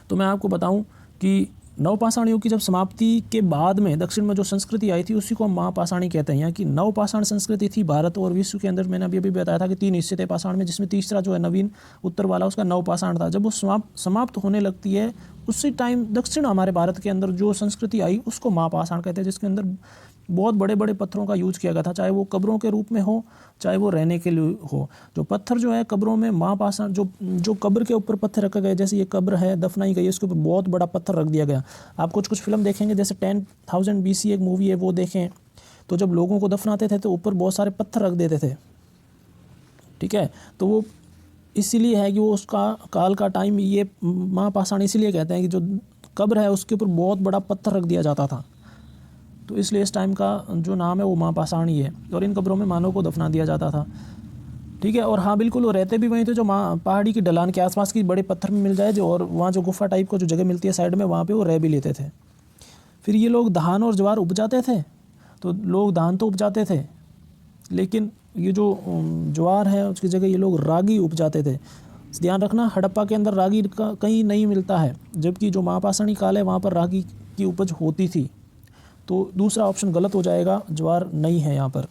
तो मैं आपको बताऊं कि नवपाषाण युग की जब समाप्ति के बाद में दक्षिण में जो संस्कृति आई थी उसी को हम महापाषाणी कहते हैं। यहाँ की नवपाषाण संस्कृति थी भारत और विश्व के अंदर। मैंने अभी बताया था कि 3 हिस्से थे पाषाण में, जिसमें तीसरा जो है नवीन उत्तर वाला उसका नवपाषाण था। जब वो समाप्त होने लगती है उसी टाइम दक्षिण हमारे भारत के अंदर जो संस्कृति आई उसको महापाषाण कहते हैं, जिसके अंदर बहुत बड़े बड़े पत्थरों का यूज किया गया था, चाहे वो कब्रों के रूप में हो चाहे वो रहने के लिए हो। जो पत्थर जो है कब्रों में महापाषाण, जो कब्र के ऊपर पत्थर रखा गया, जैसे ये कब्र है दफनाई गई, इसके ऊपर बहुत बड़ा पत्थर रख दिया गया। आप कुछ फिल्म देखेंगे, जैसे 10,000 BC एक मूवी है वो देखें, तो जब लोगों को दफनाते थे तो ऊपर बहुत सारे पत्थर रख देते थे, ठीक है। तो वो इसीलिए है कि वो उसका काल का टाइम, ये महापाषाण इसीलिए कहते हैं कि जो कब्र है उसके ऊपर बहुत बड़ा पत्थर रख दिया जाता था, तो इसलिए इस टाइम का जो नाम है वो महापाषाण ही है। और इन कब्रों में मानव को दफना दिया जाता था, ठीक है। और हाँ बिल्कुल, वो रहते भी वहीं थे जो पहाड़ी की ढलान के आसपास की बड़े पत्थर में मिल जाए जो, और वहाँ जो गुफा टाइप को जो जगह मिलती है साइड में, वहाँ पे वो रह भी लेते थे। फिर ये लोग धान और ज्वार उपजाते थे। तो लोग धान तो उपजाते थे, लेकिन ये जो ज्वार है उसकी जगह ये लोग रागी उपजाते थे। ध्यान रखना, हड़प्पा के अंदर रागी का कहीं नहीं मिलता है, जबकि जो महापाषाणी काल है वहाँ पर रागी की उपज होती थी। तो दूसरा ऑप्शन गलत हो जाएगा, ज्वार नहीं है यहाँ पर।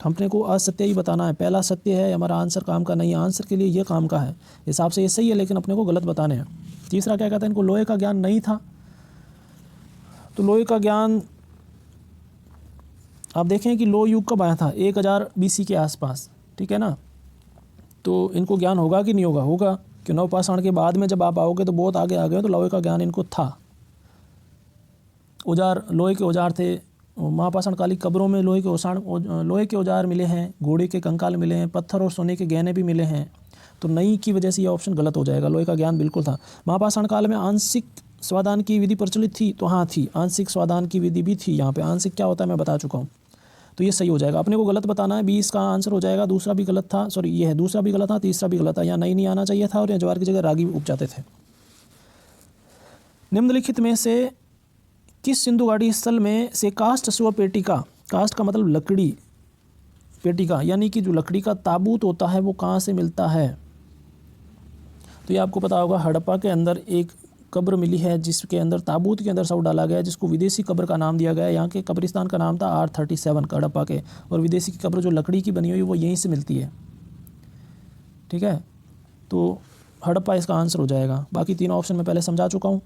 हमने को असत्य ही बताना है। पहला सत्य है, हमारा आंसर काम का नहीं है, आंसर के लिए ये काम का है, हिसाब से ये सही है, लेकिन अपने को गलत बताने हैं। तीसरा क्या कहते हैं, इनको लोहे का ज्ञान नहीं था। तो लोहे का ज्ञान आप देखें कि लोह युग कब आया था? 1000 BC के आसपास, ठीक है ना। तो इनको ज्ञान होगा कि नहीं होगा? होगा, कि नवपाषाण के बाद में जब आप आओगे तो बहुत आगे आ गए, तो लोहे का ज्ञान इनको था। औजार, लोहे के औजार थे। महापाषाण काली कब्रों में लोहे के औजार मिले हैं, घोड़े के कंकाल मिले हैं, पत्थर और सोने के गहने भी मिले हैं। तो नहीं की वजह से ये ऑप्शन गलत हो जाएगा, लोहे का ज्ञान बिल्कुल था। महापाषाण काल में आंशिक स्वादान की विधि प्रचलित थी, तो हाँ थी, आंशिक स्वादान की विधि भी थी। यहाँ पे आंशिक क्या होता है मैं बता चुका हूँ, तो ये सही हो जाएगा। अपने को गलत बताना है, 20 का आंसर हो जाएगा। दूसरा भी गलत था, सॉरी ये है, दूसरा भी गलत था, तीसरा भी गलत था। यहाँ नहीं आना चाहिए था, और यहाँ ज्वार की जगह रागी उपजाते थे। निम्नलिखित में से किस सिंधु घाटी स्थल में से काष्ठ स्व पेटिका, काष्ठ का मतलब लकड़ी, पेटिका यानी कि जो लकड़ी का ताबूत होता है वो कहाँ से मिलता है? तो ये आपको पता होगा, हड़प्पा के अंदर एक कब्र मिली है जिसके अंदर ताबूत के अंदर शव डाला गया है, जिसको विदेशी कब्र का नाम दिया गया है। यहाँ के कब्रिस्तान का नाम था R37 हड़प्पा के, और विदेशी की कब्र जो लकड़ी की बनी हुई वो यहीं से मिलती है। ठीक है, तो हड़प्पा इसका आंसर हो जाएगा। बाकी तीनों ऑप्शन मैं पहले समझा चुका हूँ।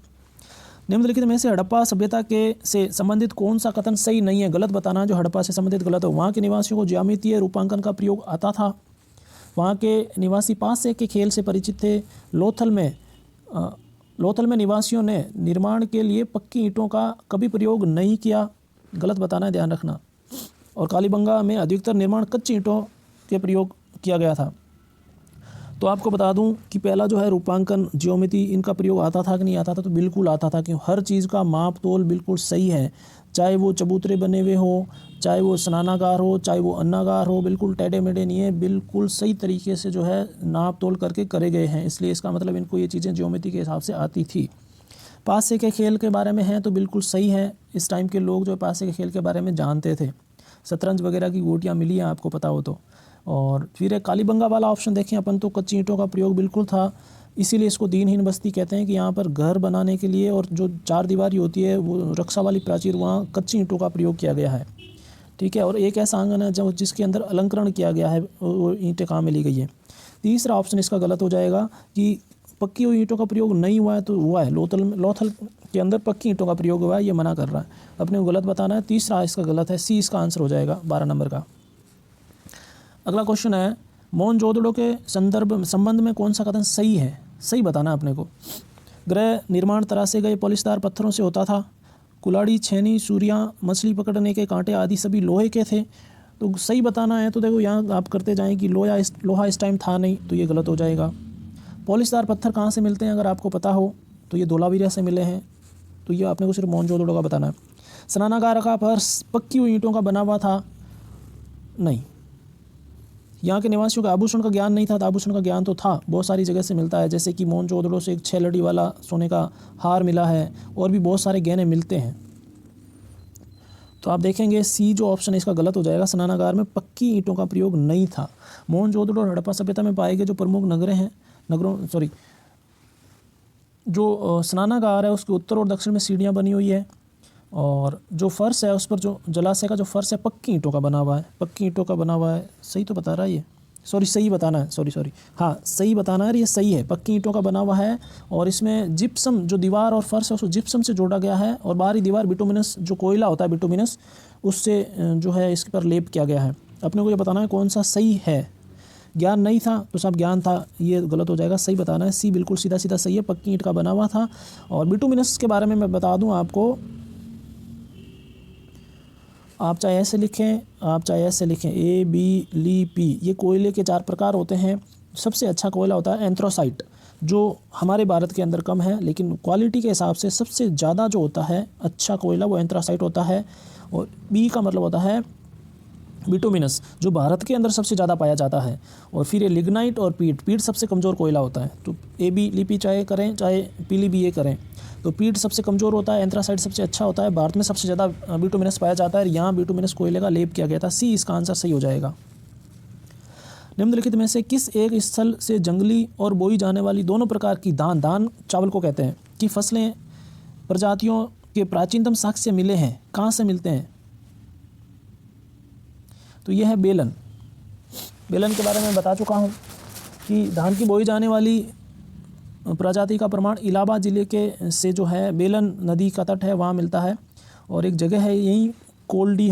निम्नलिखित में से हड़प्पा सभ्यता के से संबंधित कौन सा कथन सही नहीं है? गलत बताना जो हड़प्पा से संबंधित गलत हो। वहाँ के निवासियों को ज्यामितीय रूपांकन का प्रयोग आता था। वहाँ के निवासी पासे के खेल से परिचित थे। लोथल में निवासियों ने निर्माण के लिए पक्की ईंटों का कभी प्रयोग नहीं किया। गलत बताना है, ध्यान रखना। और कालीबंगा में अधिकतर निर्माण कच्ची ईंटों के प्रयोग किया गया था। तो आपको बता दूं कि पहला जो है रूपांकन, ज्योमेट्री, इनका प्रयोग आता था कि नहीं आता था? तो बिल्कुल आता था, कि हर चीज़ का माप तोल बिल्कुल सही है। चाहे वो चबूतरे बने हुए हो, चाहे वो स्नानागार हो, चाहे वो अन्नागार हो, बिल्कुल टेढ़े मेढ़े नहीं है, बिल्कुल सही तरीके से जो है नाप तोल करके करे गए हैं। इसलिए इसका मतलब इनको ये चीज़ें ज्योमेट्री के हिसाब से आती थी। पासे के खेल के बारे में है तो बिल्कुल सही है। इस टाइम के लोग जो पासे के खेल के बारे में जानते थे। शतरंज वगैरह की गोटियाँ मिली हैं आपको पता हो तो। और फिर एक कालीबंगा वाला ऑप्शन देखें अपन, तो कच्ची ईंटों का प्रयोग बिल्कुल था। इसीलिए इसको दीनहीन बस्ती कहते हैं, कि यहाँ पर घर बनाने के लिए और जो चार दीवारी होती है वो रक्षा वाली प्राचीर, वहाँ कच्ची ईंटों का प्रयोग किया गया है। ठीक है, और एक ऐसा आंगन है जो जिसके अंदर अलंकरण किया गया है, वो ईंटें कहाँ मिली गई है। तीसरा ऑप्शन इसका गलत हो जाएगा कि पक्की हुई ईंटों का प्रयोग नहीं हुआ है, तो हुआ है लोथल के अंदर पक्की ईंटों का प्रयोग हुआ है, ये मना कर रहा है। अपने को गलत बताना है। तीसरा इसका गलत है, सी इसका आंसर हो जाएगा 12 नंबर का। अगला क्वेश्चन है, मोहनजोदड़ो के संबंध में कौन सा कथन सही है? सही बताना है अपने को। गृह निर्माण तरासे गए पॉलिशदार पत्थरों से होता था। कुलाड़ी, छेनी, सूरियाँ, मछली पकड़ने के कांटे आदि सभी लोहे के थे। तो सही बताना है। तो देखो यहाँ आप करते जाएं कि लोहा इस टाइम था नहीं, तो ये गलत हो जाएगा। पॉलिशदार पत्थर कहाँ से मिलते हैं अगर आपको पता हो तो ये धोलावीरा से मिले हैं। तो ये आपने को सिर्फ मोहनजोदड़ो का बताना है। स्नानागार का फर्श पक्की हुई ईंटों का बना हुआ था? नहीं। यहाँ के निवासियों का आभूषण का ज्ञान नहीं था, तो आभूषण का ज्ञान तो था, बहुत सारी जगह से मिलता है। जैसे कि मोहनजोदड़ो से एक 6 लड़ी वाला सोने का हार मिला है, और भी बहुत सारे गहने मिलते हैं। तो आप देखेंगे सी जो ऑप्शन है इसका गलत हो जाएगा। स्नानागार में पक्की ईंटों का प्रयोग नहीं था। मोहनजोदड़ो और हड़प्पा सभ्यता में पाए गए जो प्रमुख जो स्नानागार है उसके उत्तर और दक्षिण में सीढ़ियाँ बनी हुई है, और जो फर्श है उस पर जो जलाशय का जो फर्श है पक्की ईंटों का बना हुआ है। पक्की ईंटों का बना हुआ है, सही तो बता रहा है ये। सही बताना है, सॉरी हाँ सही बताना है, ये सही है, पक्की ईंटों का बना हुआ है। और इसमें जिप्सम जो दीवार और फर्श है उसको जिप्सम से जोड़ा गया है, और बाहरी दीवार बिटुमिनस जो कोयला होता है बिटुमिनस, उससे जो है इसके पर लेप किया गया है। अपने को ये बताना है कौन सा सही है। ज्ञान नहीं था तो सब ज्ञान था, ये गलत हो जाएगा। सही बताना है, सी बिल्कुल सीधा सीधा सही है, पक्की ईंट का बना हुआ था। और बिटुमिनस के बारे में मैं बता दूं आपको, आप चाहे ऐसे लिखें, आप चाहे ऐसे लिखें, A B L P, ये कोयले के 4 प्रकार होते हैं। सबसे अच्छा कोयला होता है एंथ्रासाइट, जो हमारे भारत के अंदर कम है, लेकिन क्वालिटी के हिसाब से सबसे ज़्यादा जो होता है अच्छा कोयला वो एंथ्रासाइट होता है। और बी का मतलब होता है बिटुमिनस, जो भारत के अंदर सबसे ज़्यादा पाया जाता है। और फिर ये लिग्नाइट और पीट सबसे कमज़ोर कोयला होता है। तो A B L P चाहे करें, चाहे PLBA करें, तो पीट सबसे कमज़ोर होता है, एंथ्रासाइट सबसे अच्छा होता है। भारत में सबसे ज़्यादा बिटुमिनस पाया जाता है, यहाँ बिटुमिनस कोयले का लेप किया गया था। सी इसका आंसर सही हो जाएगा। निम्नलिखित में से किस एक स्थल से जंगली और बोई जाने वाली दोनों प्रकार की धान चावल को कहते हैं कि फसलें प्रजातियों के प्राचीनतम साक्ष्य मिले हैं? कहाँ से मिलते हैं? तो यह है बेलन। बेलन के बारे में बता चुका हूँ कि धान की बोई जाने वाली प्रजाति का प्रमाण इलाहाबाद ज़िले के से जो है बेलन नदी का तट है वहाँ मिलता है। और एक जगह है यहीं कोल्डी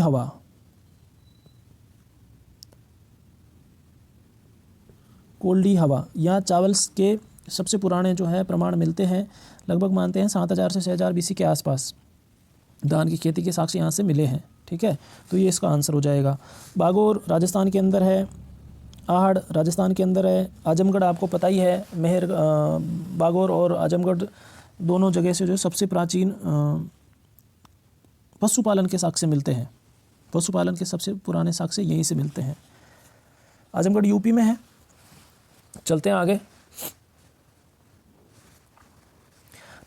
हवा, यहाँ चावल के सबसे पुराने जो है प्रमाण मिलते हैं। लगभग मानते हैं 7000 से 6000 BC के आसपास धान की खेती के साक्ष्य यहाँ से मिले हैं। ठीक है, तो ये इसका आंसर हो जाएगा। बागोर राजस्थान के अंदर है, आहड़ राजस्थान के अंदर है, आजमगढ़ आपको पता ही है। बागोर और आजमगढ़ दोनों जगह से जो सबसे प्राचीन पशुपालन के साक्ष्य मिलते हैं। पशुपालन के सबसे पुराने साक्ष्य यहीं से मिलते हैं। आजमगढ़ यूपी में है। चलते हैं आगे।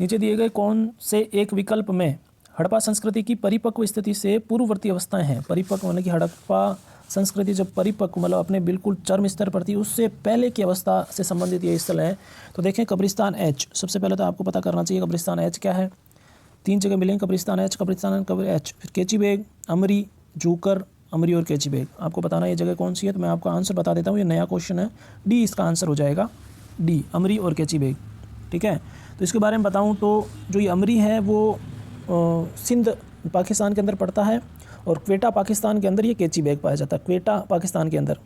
नीचे दिए गए कौन से एक विकल्प में हड़प्पा संस्कृति की परिपक्व स्थिति से पूर्ववर्ती अवस्थाएं हैं? परिपक्व होने की हड़प्पा संस्कृति जब परिपक्व मतलब अपने बिल्कुल चरम स्तर पर थी, उससे पहले की अवस्था से संबंधित ये स्थल है। तो देखें कब्रिस्तान एच, सबसे पहले तो आपको पता करना चाहिए कब्रिस्तान एच क्या है। 3 जगह मिलेंगे कब्रिस्तान एच, कब्रिस्तान एच, फिर केची बेग, अमरी, जूकर, अमरी और केची बेग। आपको बताना ये जगह कौन सी है, तो मैं आपको आंसर बता देता हूँ, ये नया क्वेश्चन है। डी इसका आंसर हो जाएगा, डी अमरी और केची बेग। ठीक है, तो इसके बारे में बताऊँ तो जो ये अमरी है वो सिंध पाकिस्तान के अंदर पड़ता है, और क्वेटा पाकिस्तान के अंदर ये केची बेग पाया जाता है। क्वेटा पाकिस्तान के अंदर,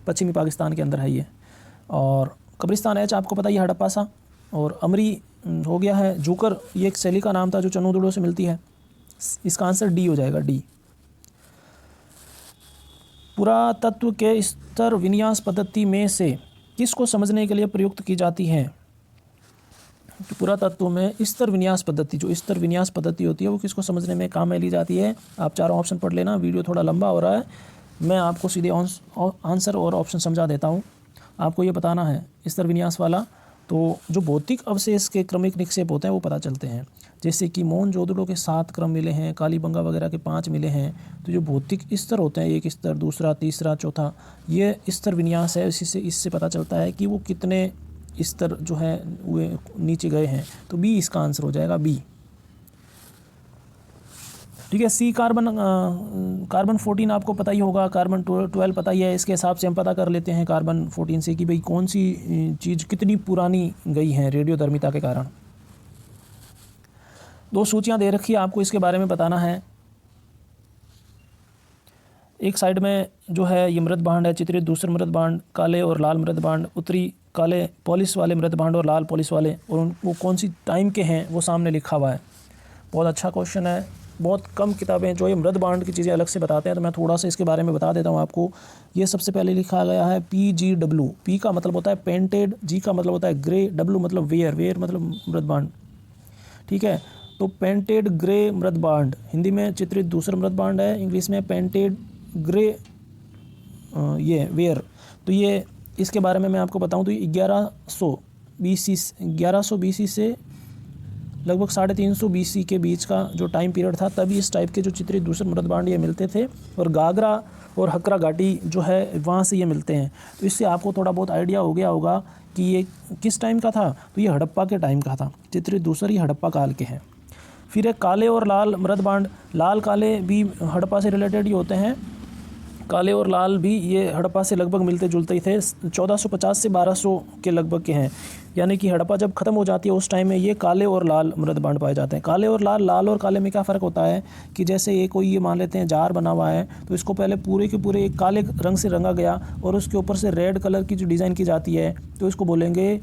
पश्चिमी पाकिस्तान के अंदर है ये। और कब्रिस्तान एच आपको पता ही हड़प्पा सा, और अमरी हो गया है। जूकर ये एक शैली का नाम था जो चनोदुड़ों से मिलती है। इसका आंसर डी हो जाएगा, डी। पुरातत्व के स्तर विन्यास पद्धति में से किसको समझने के लिए प्रयुक्त की जाती है? तो पुरातत्व में स्तर विन्यास पद्धति, जो स्तर विन्यास पद्धति होती है वो किसको समझने में काम में ली जाती है? आप चारों ऑप्शन पढ़ लेना, वीडियो थोड़ा लंबा हो रहा है, मैं आपको सीधे आंसर और ऑप्शन समझा देता हूँ। आपको ये बताना है स्तर विन्यास वाला, तो जो भौतिक अवशेष के क्रमिक निक्षेप होते हैं वो पता चलते हैं। जैसे कि मोहनजोदड़ो के 7 क्रम मिले हैं, कालीबंगा वगैरह के 5 मिले हैं। तो जो भौतिक स्तर होते हैं, एक स्तर, दूसरा, तीसरा, चौथा, ये स्तर विन्यास है। इससे पता चलता है कि वो कितने स्तर जो है वो नीचे गए हैं। तो बी इसका आंसर हो जाएगा, बी। ठीक है, सी कार्बन 14 आपको पता ही होगा, कार्बन 12 पता ही है। इसके हिसाब से हम पता कर लेते हैं कार्बन 14 से कि भाई कौन सी चीज़ कितनी पुरानी गई है रेडियोधर्मिता के कारण। 2 सूचियां दे रखी है आपको, इसके बारे में बताना है। एक साइड में जो है ये मृत भांड है चित्रित, दूसरे मृत भांड काले और लाल मृत भांड, उत्तरी काले पॉलिश वाले मृत भांड और लाल पॉलिश वाले, और वो कौन सी टाइम के हैं वो सामने लिखा हुआ है। बहुत अच्छा क्वेश्चन है। बहुत कम किताबें जो ये मृत भांड की चीज़ें अलग से बताते हैं, तो मैं थोड़ा सा इसके बारे में बता देता हूँ आपको। ये सबसे पहले लिखा गया है PGW। पी का मतलब होता है पेंटेड, जी का मतलब होता है ग्रे, डब्लू मतलब वेयर मतलब मृत भांड। ठीक है, तो पेंटेड ग्रे मृत भांड हिंदी में चित्रित दूसरा मृत भांड है, इंग्लिश में पेंटेड ग्रे ये वेयर। तो ये इसके बारे में मैं आपको बताऊं तो 1100 BC से लगभग 350 BC के बीच का जो टाइम पीरियड था, तभी इस टाइप के जो चित्रित दूसरे मृत भांड ये मिलते थे। और गागरा और हकरा घाटी जो है वहाँ से ये मिलते हैं। तो इससे आपको थोड़ा बहुत आइडिया हो गया होगा कि ये किस टाइम का था। तो ये हड़प्पा के टाइम का था, चित्रित दूसरी हड़प्पा काल के हैं। फिर एक काले और लाल मृत भांड, लाल काले भी हड़प्पा से रिलेटेड ही होते हैं। काले और लाल भी ये हड़प्पा से लगभग मिलते जुलते ही थे। 1450 से 1200 के लगभग के हैं, यानी कि हड़प्पा जब ख़त्म हो जाती है उस टाइम में ये काले और लाल मृत भांड पाए जाते हैं। काले और लाल, लाल और काले में क्या फ़र्क होता है कि जैसे ये कोई ये मान लेते हैं जार बना हुआ है, तो इसको पहले पूरे के पूरे एक काले रंग से रंगा गया और उसके ऊपर से रेड कलर की जो डिज़ाइन की जाती है तो इसको बोलेंगे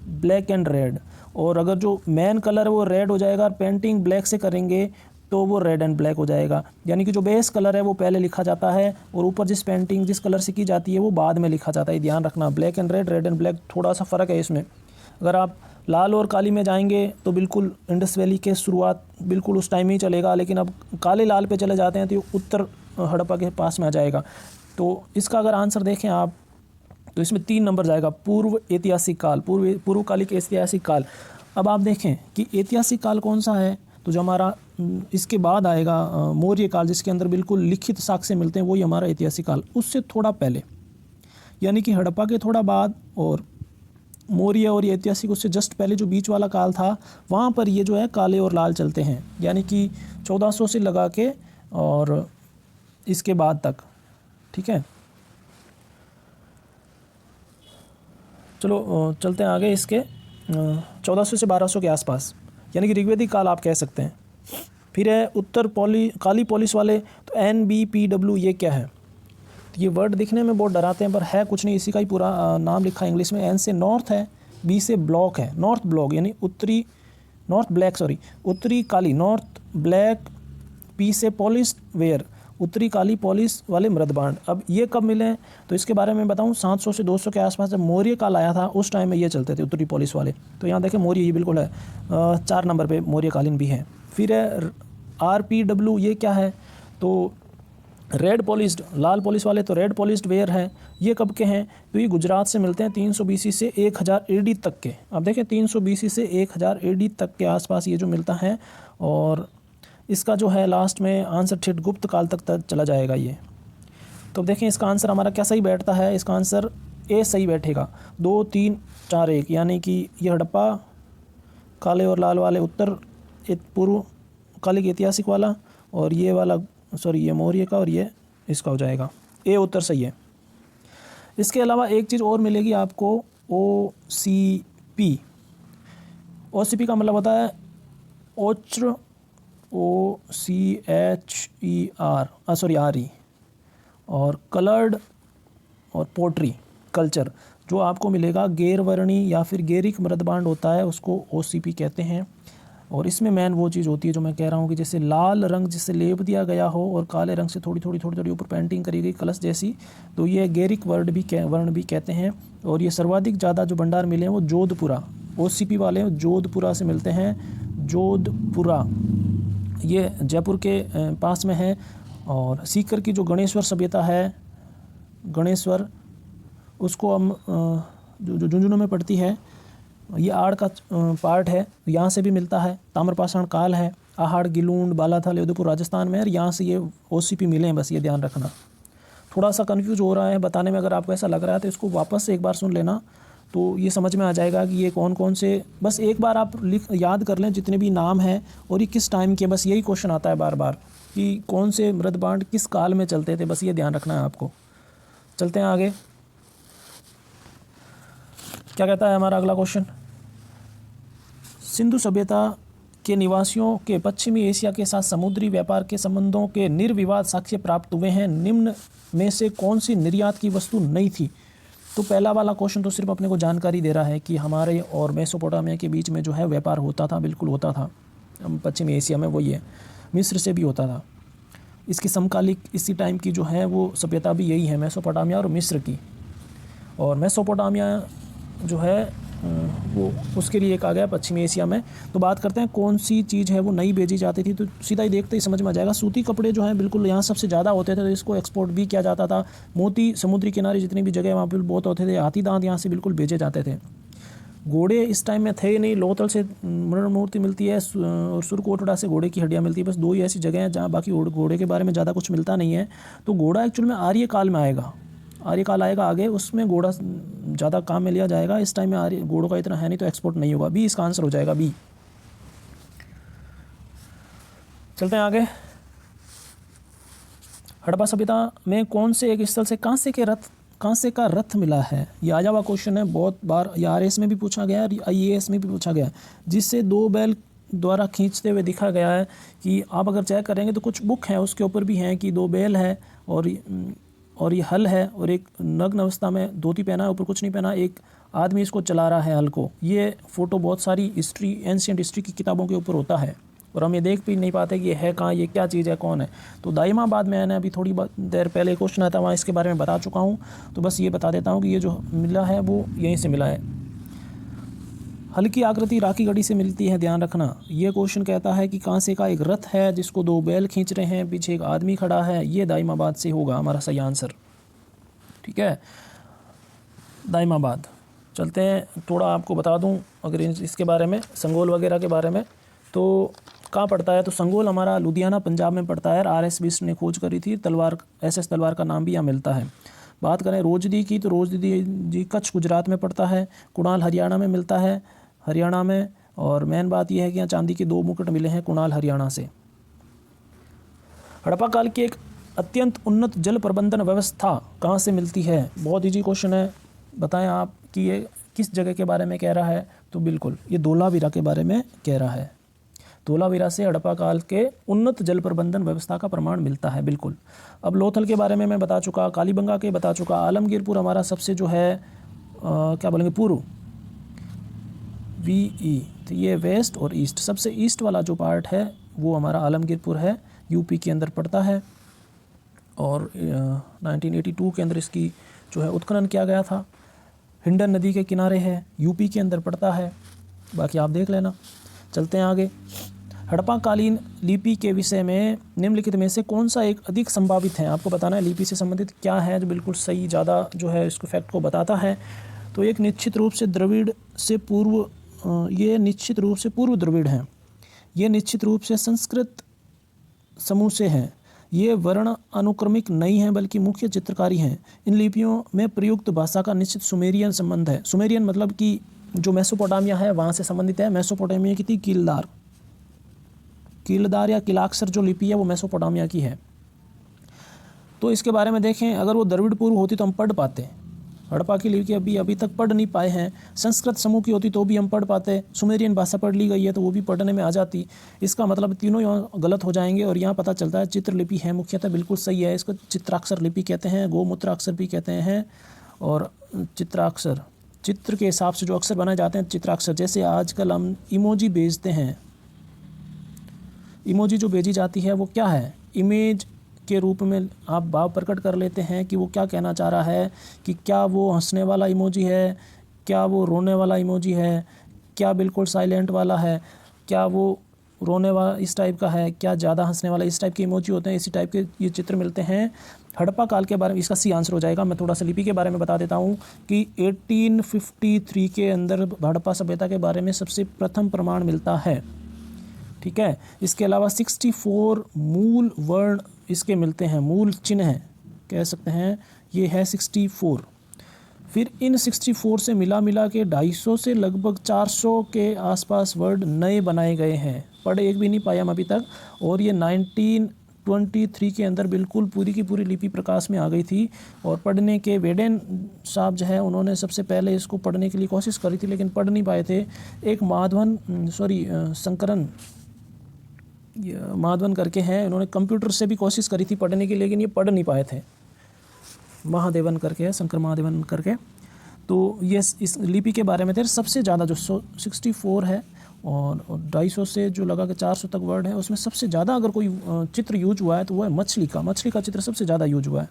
ब्लैक एंड रेड। और अगर जो मेन कलर है वो रेड हो जाएगा और पेंटिंग ब्लैक से करेंगे तो वो रेड एंड ब्लैक हो जाएगा। यानी कि जो बेस कलर है वो पहले लिखा जाता है और ऊपर जिस पेंटिंग जिस कलर से की जाती है वो बाद में लिखा जाता है। ध्यान रखना, black and red, red and black, थोड़ा सा फ़र्क है इसमें। अगर आप लाल और काली में जाएंगे तो बिल्कुल इंडस वैली के शुरुआत बिल्कुल उस टाइम ही चलेगा, लेकिन अब काले लाल पे चले जाते हैं तो ये उत्तर हड़प्पा के पास में आ जाएगा। तो इसका अगर आंसर देखें आप तो इसमें 3 नंबर जाएगा, पूर्व ऐतिहासिक काल, पूर्वकालिक ऐतिहासिक काल। अब आप देखें कि ऐतिहासिक काल कौन सा है, तो जो हमारा इसके बाद आएगा मौर्य काल, जिसके अंदर बिल्कुल लिखित साक्ष्य मिलते हैं, वही हमारा ऐतिहासिक काल। उससे थोड़ा पहले यानी कि हड़प्पा के थोड़ा बाद और मौर्य और ऐतिहासिक उससे जस्ट पहले जो बीच वाला काल था, वहाँ पर ये जो है काले और लाल चलते हैं, यानी कि 1400 से लगा के और इसके बाद तक। ठीक है, चलो चलते हैं आगे। इसके 1400 से 1200 के आसपास, यानी कि ऋग्वेदिक काल आप कह सकते हैं। फिर है उत्तर काली पॉलिश वाले, तो NBPW ये क्या है? तो ये वर्ड दिखने में बहुत डराते हैं पर है कुछ नहीं, इसी का ही पूरा नाम लिखा है इंग्लिश में। N से नॉर्थ है, B से ब्लॉक है, नॉर्थ ब्लॉक यानी उत्तरी काली, नॉर्थ ब्लैक, P से पॉलिश वेयर, उत्तरी काली पॉलिश वाले मृत भांड। अब ये कब मिले हैं तो इसके बारे में बताऊं, 700 से 200 के आसपास जब मौर्य काल आया था उस टाइम में ये चलते थे उत्तरी पॉलिश वाले। तो यहाँ देखें मौर्य ये बिल्कुल है, 4 नंबर पे मौर्यकालीन भी है। फिर है RPW, ये क्या है? तो रेड पॉलिश्ड, लाल पॉलिश वाले तो रेड पॉलिश्ड वेयर है। ये कब के हैं? तो ये गुजरात से मिलते हैं 300 BC से 1000 AD तक के। आप देखें 300 BC से 1000 AD तक के आसपास ये जो मिलता है, और इसका जो है लास्ट में आंसर ठेठ गुप्त काल तक चला जाएगा ये। तो देखें इसका आंसर हमारा क्या सही बैठता है, इसका आंसर ए सही बैठेगा। 2 3 4 1, यानी कि ये हड़प्पा काले और लाल वाले उत्तर, एक पूर्व कालिक ऐतिहासिक वाला, और ये वाला ये मौर्य का, और ये इसका हो जाएगा। ए उत्तर सही है। इसके अलावा एक चीज़ और मिलेगी आपको, OCP। OCP का मतलब होता है ओच्र, RE, और कलर्ड और पोट्री कल्चर। जो आपको मिलेगा गैरवर्णी या फिर गैरिक मृदबांड होता है, उसको OCP कहते हैं। और इसमें मेन वो चीज़ होती है जो मैं कह रहा हूँ कि जैसे लाल रंग जिससे लेप दिया गया हो और काले रंग से थोड़ी थोड़ी ऊपर पेंटिंग करी गई कलश जैसी, तो ये गैरिक वर्ण भी कहते हैं। और ये सर्वाधिक ज़्यादा जो भंडार मिले हैं वो जोधपुरा, OCP वाले जोधपुरा से मिलते हैं। जोधपुरा ये जयपुर के पास में है। और सीकर की जो गणेश्वर सभ्यता है, गणेश्वर, उसको हम जो झुंझुनू में पड़ती है, ये आड़ का पार्ट है, यहाँ से भी मिलता है। ताम्रपाषाण काल है, आहाड़, गिलूंड, बालाथल, उदयपुर राजस्थान में है, और यहाँ से ये OCP मिले हैं, बस ये ध्यान रखना। थोड़ा सा कंफ्यूज हो रहा है बताने में, अगर आपको ऐसा लग रहा है तो इसको वापस से एक बार सुन लेना, तो ये समझ में आ जाएगा कि ये कौन कौन से, बस एक बार आप याद कर लें जितने भी नाम हैं और ये किस टाइम के, बस यही क्वेश्चन आता है बार बार कि कौन से मृदबांड किस काल में चलते थे, बस ये ध्यान रखना है आपको। चलते हैं आगे, क्या कहता है हमारा अगला क्वेश्चन। सिंधु सभ्यता के निवासियों के पश्चिमी एशिया के साथ समुद्री व्यापार के संबंधों के निर्विवाद साक्ष्य प्राप्त हुए हैं, निम्न में से कौन सी निर्यात की वस्तु नहीं थी। तो पहला वाला क्वेश्चन तो सिर्फ अपने को जानकारी दे रहा है कि हमारे और मेसोपोटामिया के बीच में जो है व्यापार होता था, बिल्कुल होता था। पश्चिमी एशिया में वही है, मिस्र से भी होता था। इसकी समकालिक इसी टाइम की जो है वो सभ्यता भी यही है, मेसोपोटामिया और मिस्र की। और मेसोपोटामिया जो है वो उसके लिए एक आ गया पश्चिमी एशिया में। तो बात करते हैं कौन सी चीज़ है वो नई भेजी जाती थी, तो सीधा ही देखते ही समझ में आ जाएगा। सूती कपड़े जो हैं बिल्कुल यहाँ सबसे ज़्यादा होते थे, तो इसको एक्सपोर्ट भी किया जाता था। मोती समुद्री किनारे जितनी भी जगह वहाँ पर बहुत होते थे। हाथी दांत यहाँ से बिल्कुल भेजे जाते थे। घोड़े इस टाइम में थे नहीं। लोथल से मृण मूर्ति मिलती है और सुरकोटड़ा से घोड़े की हड्डियाँ मिलती है। बस 2 ही ऐसी जगह हैं जहाँ बाकी घोड़े के बारे में ज़्यादा कुछ मिलता नहीं है। तो घोड़ा एक्चुअल में आर्य काल में आएगा, आर्य काल आएगा आगे, उसमें घोड़ा ज़्यादा काम में लिया जाएगा। इस टाइम में आर्य घोड़ों का इतना है नहीं, तो एक्सपोर्ट नहीं होगा। बी इसका आंसर हो जाएगा, बी। चलते हैं आगे। हड़प्पा सभ्यता में कौन से एक स्थल से कांसे का रथ मिला है। ये आया हुआ क्वेश्चन है, बहुत बार ये RS में भी पूछा गया है और IAS में भी पूछा गया है, जिससे 2 बैल द्वारा खींचते हुए दिखा गया है। कि आप अगर चेक करेंगे तो कुछ बुक हैं उसके ऊपर भी हैं कि 2 बैल है और ये हल है, और एक नग्न अवस्था में धोती पहना है, ऊपर कुछ नहीं पहना, एक आदमी इसको चला रहा है हल को। ये फ़ोटो बहुत सारी हिस्ट्री, एंशिएंट हिस्ट्री की किताबों के ऊपर होता है, और हम ये देख भी नहीं पाते कि ये है कहाँ, ये क्या चीज़ है, कौन है। तो दाइमाबाद में मैंने अभी थोड़ी देर पहले क्वेश्चन आया था, वहाँ इसके बारे में बता चुका हूँ। तो बस ये बता देता हूँ कि ये जो मिला है वो यहीं से मिला है। हल्की आकृति राखी गढ़ी से मिलती है, ध्यान रखना। ये क्वेश्चन कहता है कि कांसे का एक रथ है जिसको 2 बैल खींच रहे हैं, पीछे एक आदमी खड़ा है। ये दाइमाबाद से होगा हमारा सही आंसर, ठीक है, दाइमाबाद। चलते हैं, थोड़ा आपको बता दूं अगर इसके बारे में, संगोल वगैरह के बारे में। तो कहाँ पड़ता है, तो संगोल हमारा लुधियाना पंजाब में पड़ता है। RS बिष्ट ने खोज करी थी। तलवार, SS तलवार का नाम भी यहाँ मिलता है। बात करें रोजदी की, तो रोजदी जी कच्छ गुजरात में पड़ता है। कुणाल हरियाणा में मिलता है, हरियाणा में। और मेन बात यह है कि यहाँ चांदी के 2 मुकुट मिले हैं कुणाल हरियाणा से। हड़प्पा काल की एक अत्यंत उन्नत जल प्रबंधन व्यवस्था कहाँ से मिलती है। बहुत ईजी क्वेश्चन है, बताएं आप कि ये किस जगह के बारे में कह रहा है। तो बिल्कुल ये धोलावीरा के बारे में कह रहा है। धोलावीरा से हड़प्पा काल के उन्नत जल प्रबंधन व्यवस्था का प्रमाण मिलता है, बिल्कुल। अब लोथल के बारे में मैं बता चुका, कालीबंगा के बता चुका। आलमगीरपुर हमारा सबसे जो है क्या बोलेंगे, पूर्व, VE। तो ये वेस्ट और ईस्ट, सबसे ईस्ट वाला जो पार्ट है वो हमारा आलमगीरपुर है, UP के अंदर पड़ता है। और 1982 के अंदर इसकी जो है उत्खनन किया गया था। हिंडन नदी के किनारे है, UP के अंदर पड़ता है। बाकी आप देख लेना। चलते हैं आगे। हड़प्पा कालीन लिपि के विषय में निम्नलिखित में से कौन सा एक अधिक संभावित है। आपको बताना है लिपि से संबंधित क्या है जो बिल्कुल सही ज़्यादा जो है इसको फैक्ट को बताता है। तो एक निश्चित रूप से द्रविड़ से पूर्व, ये निश्चित रूप से पूर्व द्रविड़ हैं। ये निश्चित रूप से संस्कृत समूह से हैं। ये वर्ण अनुक्रमिक नहीं हैं बल्कि मुख्य चित्रकारी हैं। इन लिपियों में प्रयुक्त भाषा का निश्चित सुमेरियन संबंध है। सुमेरियन मतलब कि जो मेसोपोटामिया है वहाँ से संबंधित है। मेसोपोटामिया की थी कीलदार या किलाक्षर जो लिपि है वो मेसोपोटामिया की है। तो इसके बारे में देखें, अगर वो द्रविड़ पूर्व होती तो हम पढ़ पाते। हड़प्पा की लिपि अभी तक पढ़ नहीं पाए हैं। संस्कृत समूह की होती तो भी हम पढ़ पाते। सुमेरियन भाषा पढ़ ली गई है तो वो भी पढ़ने में आ जाती। इसका मतलब तीनों यहाँ गलत हो जाएंगे और यहाँ पता चलता है चित्रलिपि है मुख्यतः, बिल्कुल सही है। इसको चित्राक्षर लिपि कहते हैं, गोमूत्राक्षर भी कहते हैं। और चित्राक्षर, चित्र के हिसाब से जो अक्षर बनाए जाते हैं चित्राक्षर। जैसे आजकल हम इमोजी भेजते हैं, इमोजी जो भेजी जाती है वो क्या है, इमेज के रूप में आप भाव प्रकट कर लेते हैं कि वो क्या कहना चाह रहा है, कि क्या वो हंसने वाला इमोजी है, क्या वो रोने वाला इमोजी है, क्या बिल्कुल साइलेंट वाला है, क्या वो रोने वाला इस टाइप का है, क्या ज़्यादा हंसने वाला, इस टाइप के इमोजी होते हैं। इसी टाइप के ये चित्र मिलते हैं। हड़प्पा काल के बारे में इसका सी आंसर हो जाएगा। मैं थोड़ा सा लिपि के बारे में बता देता हूँ कि 1853 के अंदर हड़प्पा सभ्यता के बारे में सबसे प्रथम प्रमाण मिलता है। ठीक है, इसके अलावा 64 मूल वर्ण इसके मिलते हैं, मूल चिन्ह कह सकते हैं, ये है 64। फिर इन 64 से मिला के 250 से लगभग 400 के आसपास वर्ड नए बनाए गए हैं। पढ़े एक भी नहीं पाया हम अभी तक। और ये 1923 के अंदर बिल्कुल पूरी की पूरी लिपि प्रकाश में आ गई थी। और पढ़ने के वेडेन साहब जो है उन्होंने सबसे पहले इसको पढ़ने के लिए कोशिश करी थी लेकिन पढ़ नहीं पाए थे। एक माधवन करके हैं, उन्होंने कंप्यूटर से भी कोशिश करी थी पढ़ने की लेकिन ये पढ़ नहीं पाए थे। महादेवन करके है, शंकर महादेवन करके। तो ये इस लिपि के बारे में थे। सबसे ज़्यादा जो 64 है और 250 से जो लगा के 400 तक वर्ड है उसमें सबसे ज़्यादा अगर कोई चित्र यूज हुआ है तो वो है मछली का चित्र सबसे ज़्यादा यूज हुआ है।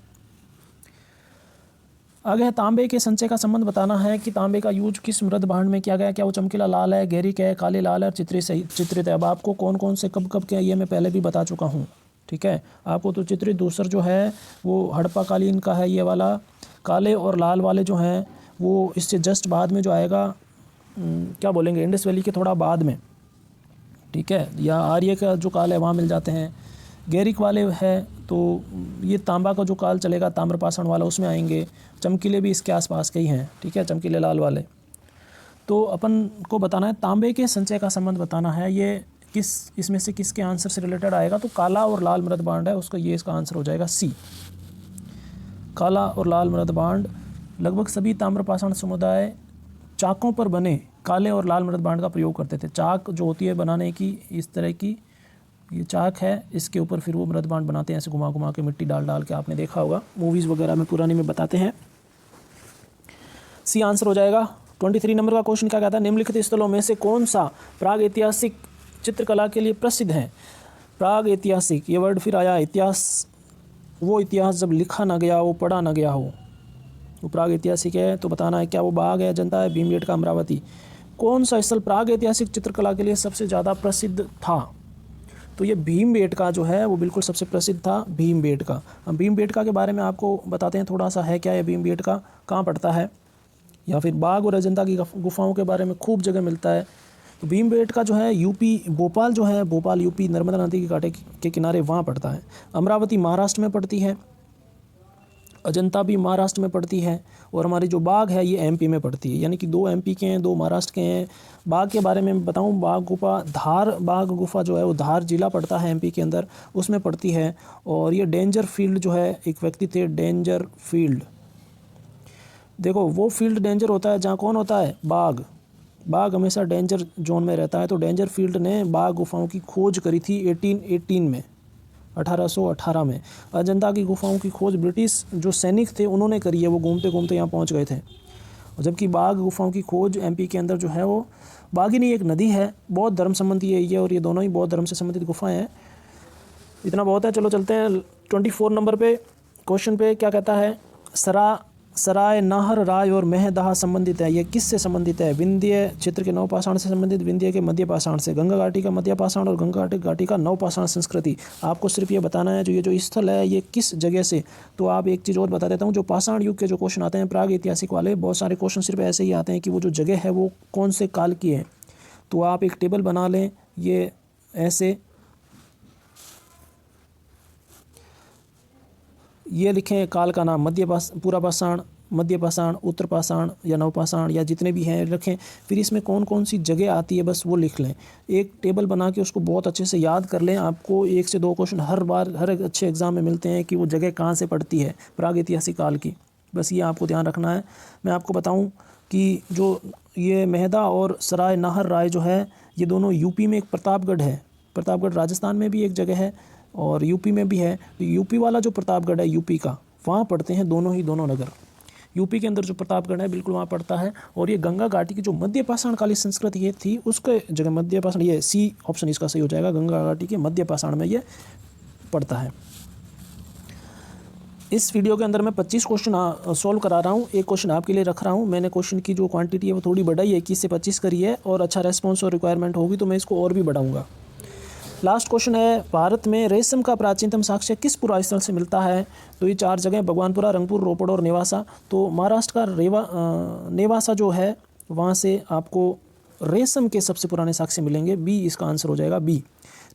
आगे है तांबे के संचय का संबंध बताना है कि तांबे का यूज किस मृद भांड में किया गया, क्या वो चमकीला लाल है, गहरी है, काले लाल है और चित्रित है। अब आपको कौन कौन से कब क्या ये मैं पहले भी बता चुका हूँ। ठीक है, आपको तो चित्रित दूसर जो है वो हड़प्पा कालीन का है ये वाला। काले और लाल वाले जो हैं वो इससे जस्ट बाद में जो आएगा, क्या बोलेंगे, इंडस वैली के थोड़ा बाद में। ठीक है, या आर्य का जो काल है वहाँ मिल जाते हैं। गैरिक वाले है तो ये तांबा का जो काल चलेगा ताम्रपाषाण वाला उसमें आएंगे। चमकीले भी इसके आसपास के ही हैं। ठीक है, चमकीले लाल वाले। तो अपन को बताना है तांबे के संचय का संबंध बताना है। ये इसमें से किसके आंसर से रिलेटेड आएगा, तो काला और लाल मृद भांड है उसका, ये इसका आंसर हो जाएगा सी। काला और लाल मृद भांड लगभग सभी ताम्रपाषाण समुदाय चाकों पर बने काले और लाल मृद भांड का प्रयोग करते थे। चाक जो होती है बनाने की, इस तरह की ये चाक है, इसके ऊपर फिर वो मृद भांड बनाते हैं ऐसे घुमा घुमा के, मिट्टी डाल के। आपने देखा होगा मूवीज़ वगैरह में पुरानी में बताते हैं। सी आंसर हो जाएगा। 23 नंबर का क्वेश्चन क्या कहता है, निम्नलिखित स्थलों में से कौन सा प्राग ऐतिहासिक चित्रकला के लिए प्रसिद्ध है। प्राग ऐतिहासिक, ये वर्ड फिर आया, इतिहास, वो इतिहास जब लिखा ना गया, वो पढ़ा ना गया हो, वो प्राग ऐतिहासिक है। तो बताना है क्या वो बाग है, अजंता है, भीमबेटका, अमरावती। कौन सा स्थल प्राग ऐतिहासिक चित्रकला के लिए सबसे ज़्यादा प्रसिद्ध था, तो ये भीमबेटका जो है वो बिल्कुल सबसे प्रसिद्ध था, भीमबेटका। हम भीमबेटका के बारे में आपको बताते हैं थोड़ा सा, है क्या है भीमबेटका, कहाँ पड़ता है, या फिर बाघ और अजंता की गुफाओं के बारे में खूब जगह मिलता है। तो भीमबेटका जो है यूपी, भोपाल जो है, भोपाल यूपी नर्मदा नदी के घाटे के किनारे वहाँ पड़ता है। अमरावती महाराष्ट्र में पड़ती है, अजंता भी महाराष्ट्र में पड़ती है, और हमारी जो बाघ है ये एमपी में पड़ती है। यानी कि 2 एमपी के हैं, 2 महाराष्ट्र के हैं। बाघ के बारे में बताऊं, बाघ गुफा, धार बाघ गुफा जो है वो धार जिला पड़ता है एमपी के अंदर, उसमें पड़ती है। और ये डेंजर फील्ड जो है, एक व्यक्ति थे डेंजर फील्ड, देखो वो फील्ड डेंजर होता है जहाँ कौन होता है, बाघ। बाघ हमेशा डेंजर जोन में रहता है। तो डेंजर फील्ड ने बाघ गुफाओं की खोज करी थी 1818 में, 1818 में। अजंता की गुफाओं की खोज ब्रिटिश जो सैनिक थे उन्होंने करी है, वो घूमते घूमते यहाँ पहुँच गए थे। और जबकि बाघ गुफाओं की खोज एमपी के अंदर जो है वो बाघिनी एक नदी है, बौद्ध धर्म संबंधी है ये, और ये दोनों ही बौद्ध धर्म से संबंधित गुफाएं हैं। इतना बहुत है, चलो चलते हैं 24 नंबर पे क्वेश्चन पे। क्या कहता है, सराय नाहर राय और महदाह संबंधित है। ये किससे संबंधित है, विंध्य क्षेत्र के नवपाषाण से संबंधित, विंध्य के मध्य पाषाण से। गंगा घाटी का मध्य पाषाण और गंगा घाटी का नवपाषाण संस्कृति। आपको सिर्फ ये बताना है जो ये जो स्थल है ये किस जगह से। तो आप एक चीज़ और बता देता हूँ, जो पाषाण युग के जो क्वेश्चन आते हैं प्राग ऐतिहासिक वाले, बहुत सारे क्वेश्चन सिर्फ ऐसे ही आते हैं कि वो जो जगह है वो कौन से काल की है। तो आप एक टेबल बना लें ये ऐसे, ये लिखें काल का नाम पूरा पाषाण, मध्य पाषाण, उत्तर पाषाण या नवपाषाण या जितने भी हैं रखें। फिर इसमें कौन कौन सी जगह आती है बस वो लिख लें। एक टेबल बना के उसको बहुत अच्छे से याद कर लें। आपको 1 से 2 क्वेश्चन हर बार हर एक अच्छे एग्जाम में मिलते हैं कि वो जगह कहाँ से पड़ती है प्रागैतिहासिक काल की। बस ये आपको ध्यान रखना है। मैं आपको बताऊँ कि जो ये मेहदा और सराय नाहर राय जो है ये दोनों यूपी में, एक प्रतापगढ़ है, प्रतापगढ़ राजस्थान में भी एक जगह है और यूपी में भी है। तो यूपी वाला जो प्रतापगढ़ है यूपी का, वहाँ पड़ते हैं दोनों नगर। यूपी के अंदर जो प्रतापगढ़ है बिल्कुल वहाँ पड़ता है। और ये गंगा घाटी की जो मध्य पाषाण कालीन संस्कृति ये थी उसके जगह मध्य पाषाण, ये सी ऑप्शन इसका सही हो जाएगा, गंगा घाटी के मध्य पाषाण में ये पड़ता है। इस वीडियो के अंदर मैं 25 क्वेश्चन सॉल्व करा रहा हूँ। एक क्वेश्चन आपके लिए रख रहा हूँ। मैंने क्वेश्चन की जो क्वांटिटी है वो थोड़ी बढ़ाई है, 21 से 25 करी है और अच्छा रेस्पॉन्स और रिक्वायरमेंट होगी तो मैं इसको और भी बढ़ाऊँगा। लास्ट क्वेश्चन है, भारत में रेशम का प्राचीनतम साक्ष्य किस पुरा स्थल से मिलता है? तो ये 4 जगह भगवानपुरा, रंगपुर, रोपड़ और नेवासा। तो महाराष्ट्र का नेवासा जो है वहाँ से आपको रेशम के सबसे पुराने साक्ष्य मिलेंगे। बी इसका आंसर हो जाएगा, बी।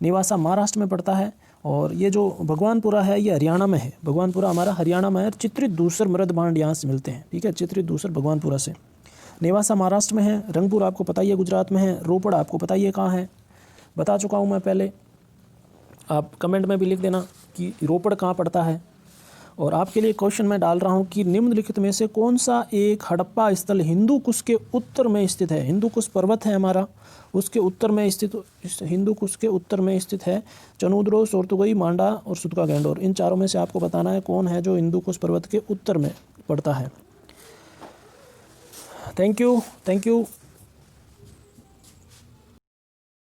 नेवासा महाराष्ट्र में पड़ता है और ये जो भगवानपुरा है ये हरियाणा में है। भगवानपुरा हमारा हरियाणा में है। चित्रित दूसर मृद भांड यहाँ से मिलते हैं, ठीक है, चित्रित दूसर भगवानपुरा से। नेवासा महाराष्ट्र में है, रंगपुर आपको पता ही है गुजरात में है, रोपड़ आपको पता ही है कहाँ है, बता चुका हूँ मैं पहले। आप कमेंट में भी लिख देना कि रोपड़ कहाँ पड़ता है। और आपके लिए क्वेश्चन मैं डाल रहा हूँ कि निम्नलिखित में से कौन सा एक हड़प्पा स्थल हिंदू कुश के उत्तर में स्थित है? हिंदू कुश पर्वत है हमारा, उसके उत्तर में स्थित, हिंदू कुश के उत्तर में स्थित है चनूद्रो, सोर्तुगई, मांडा और सुतका गैंडोर। इन चारों में से आपको बताना है कौन है जो हिंदू कुश पर्वत के उत्तर में पड़ता है। Thank you.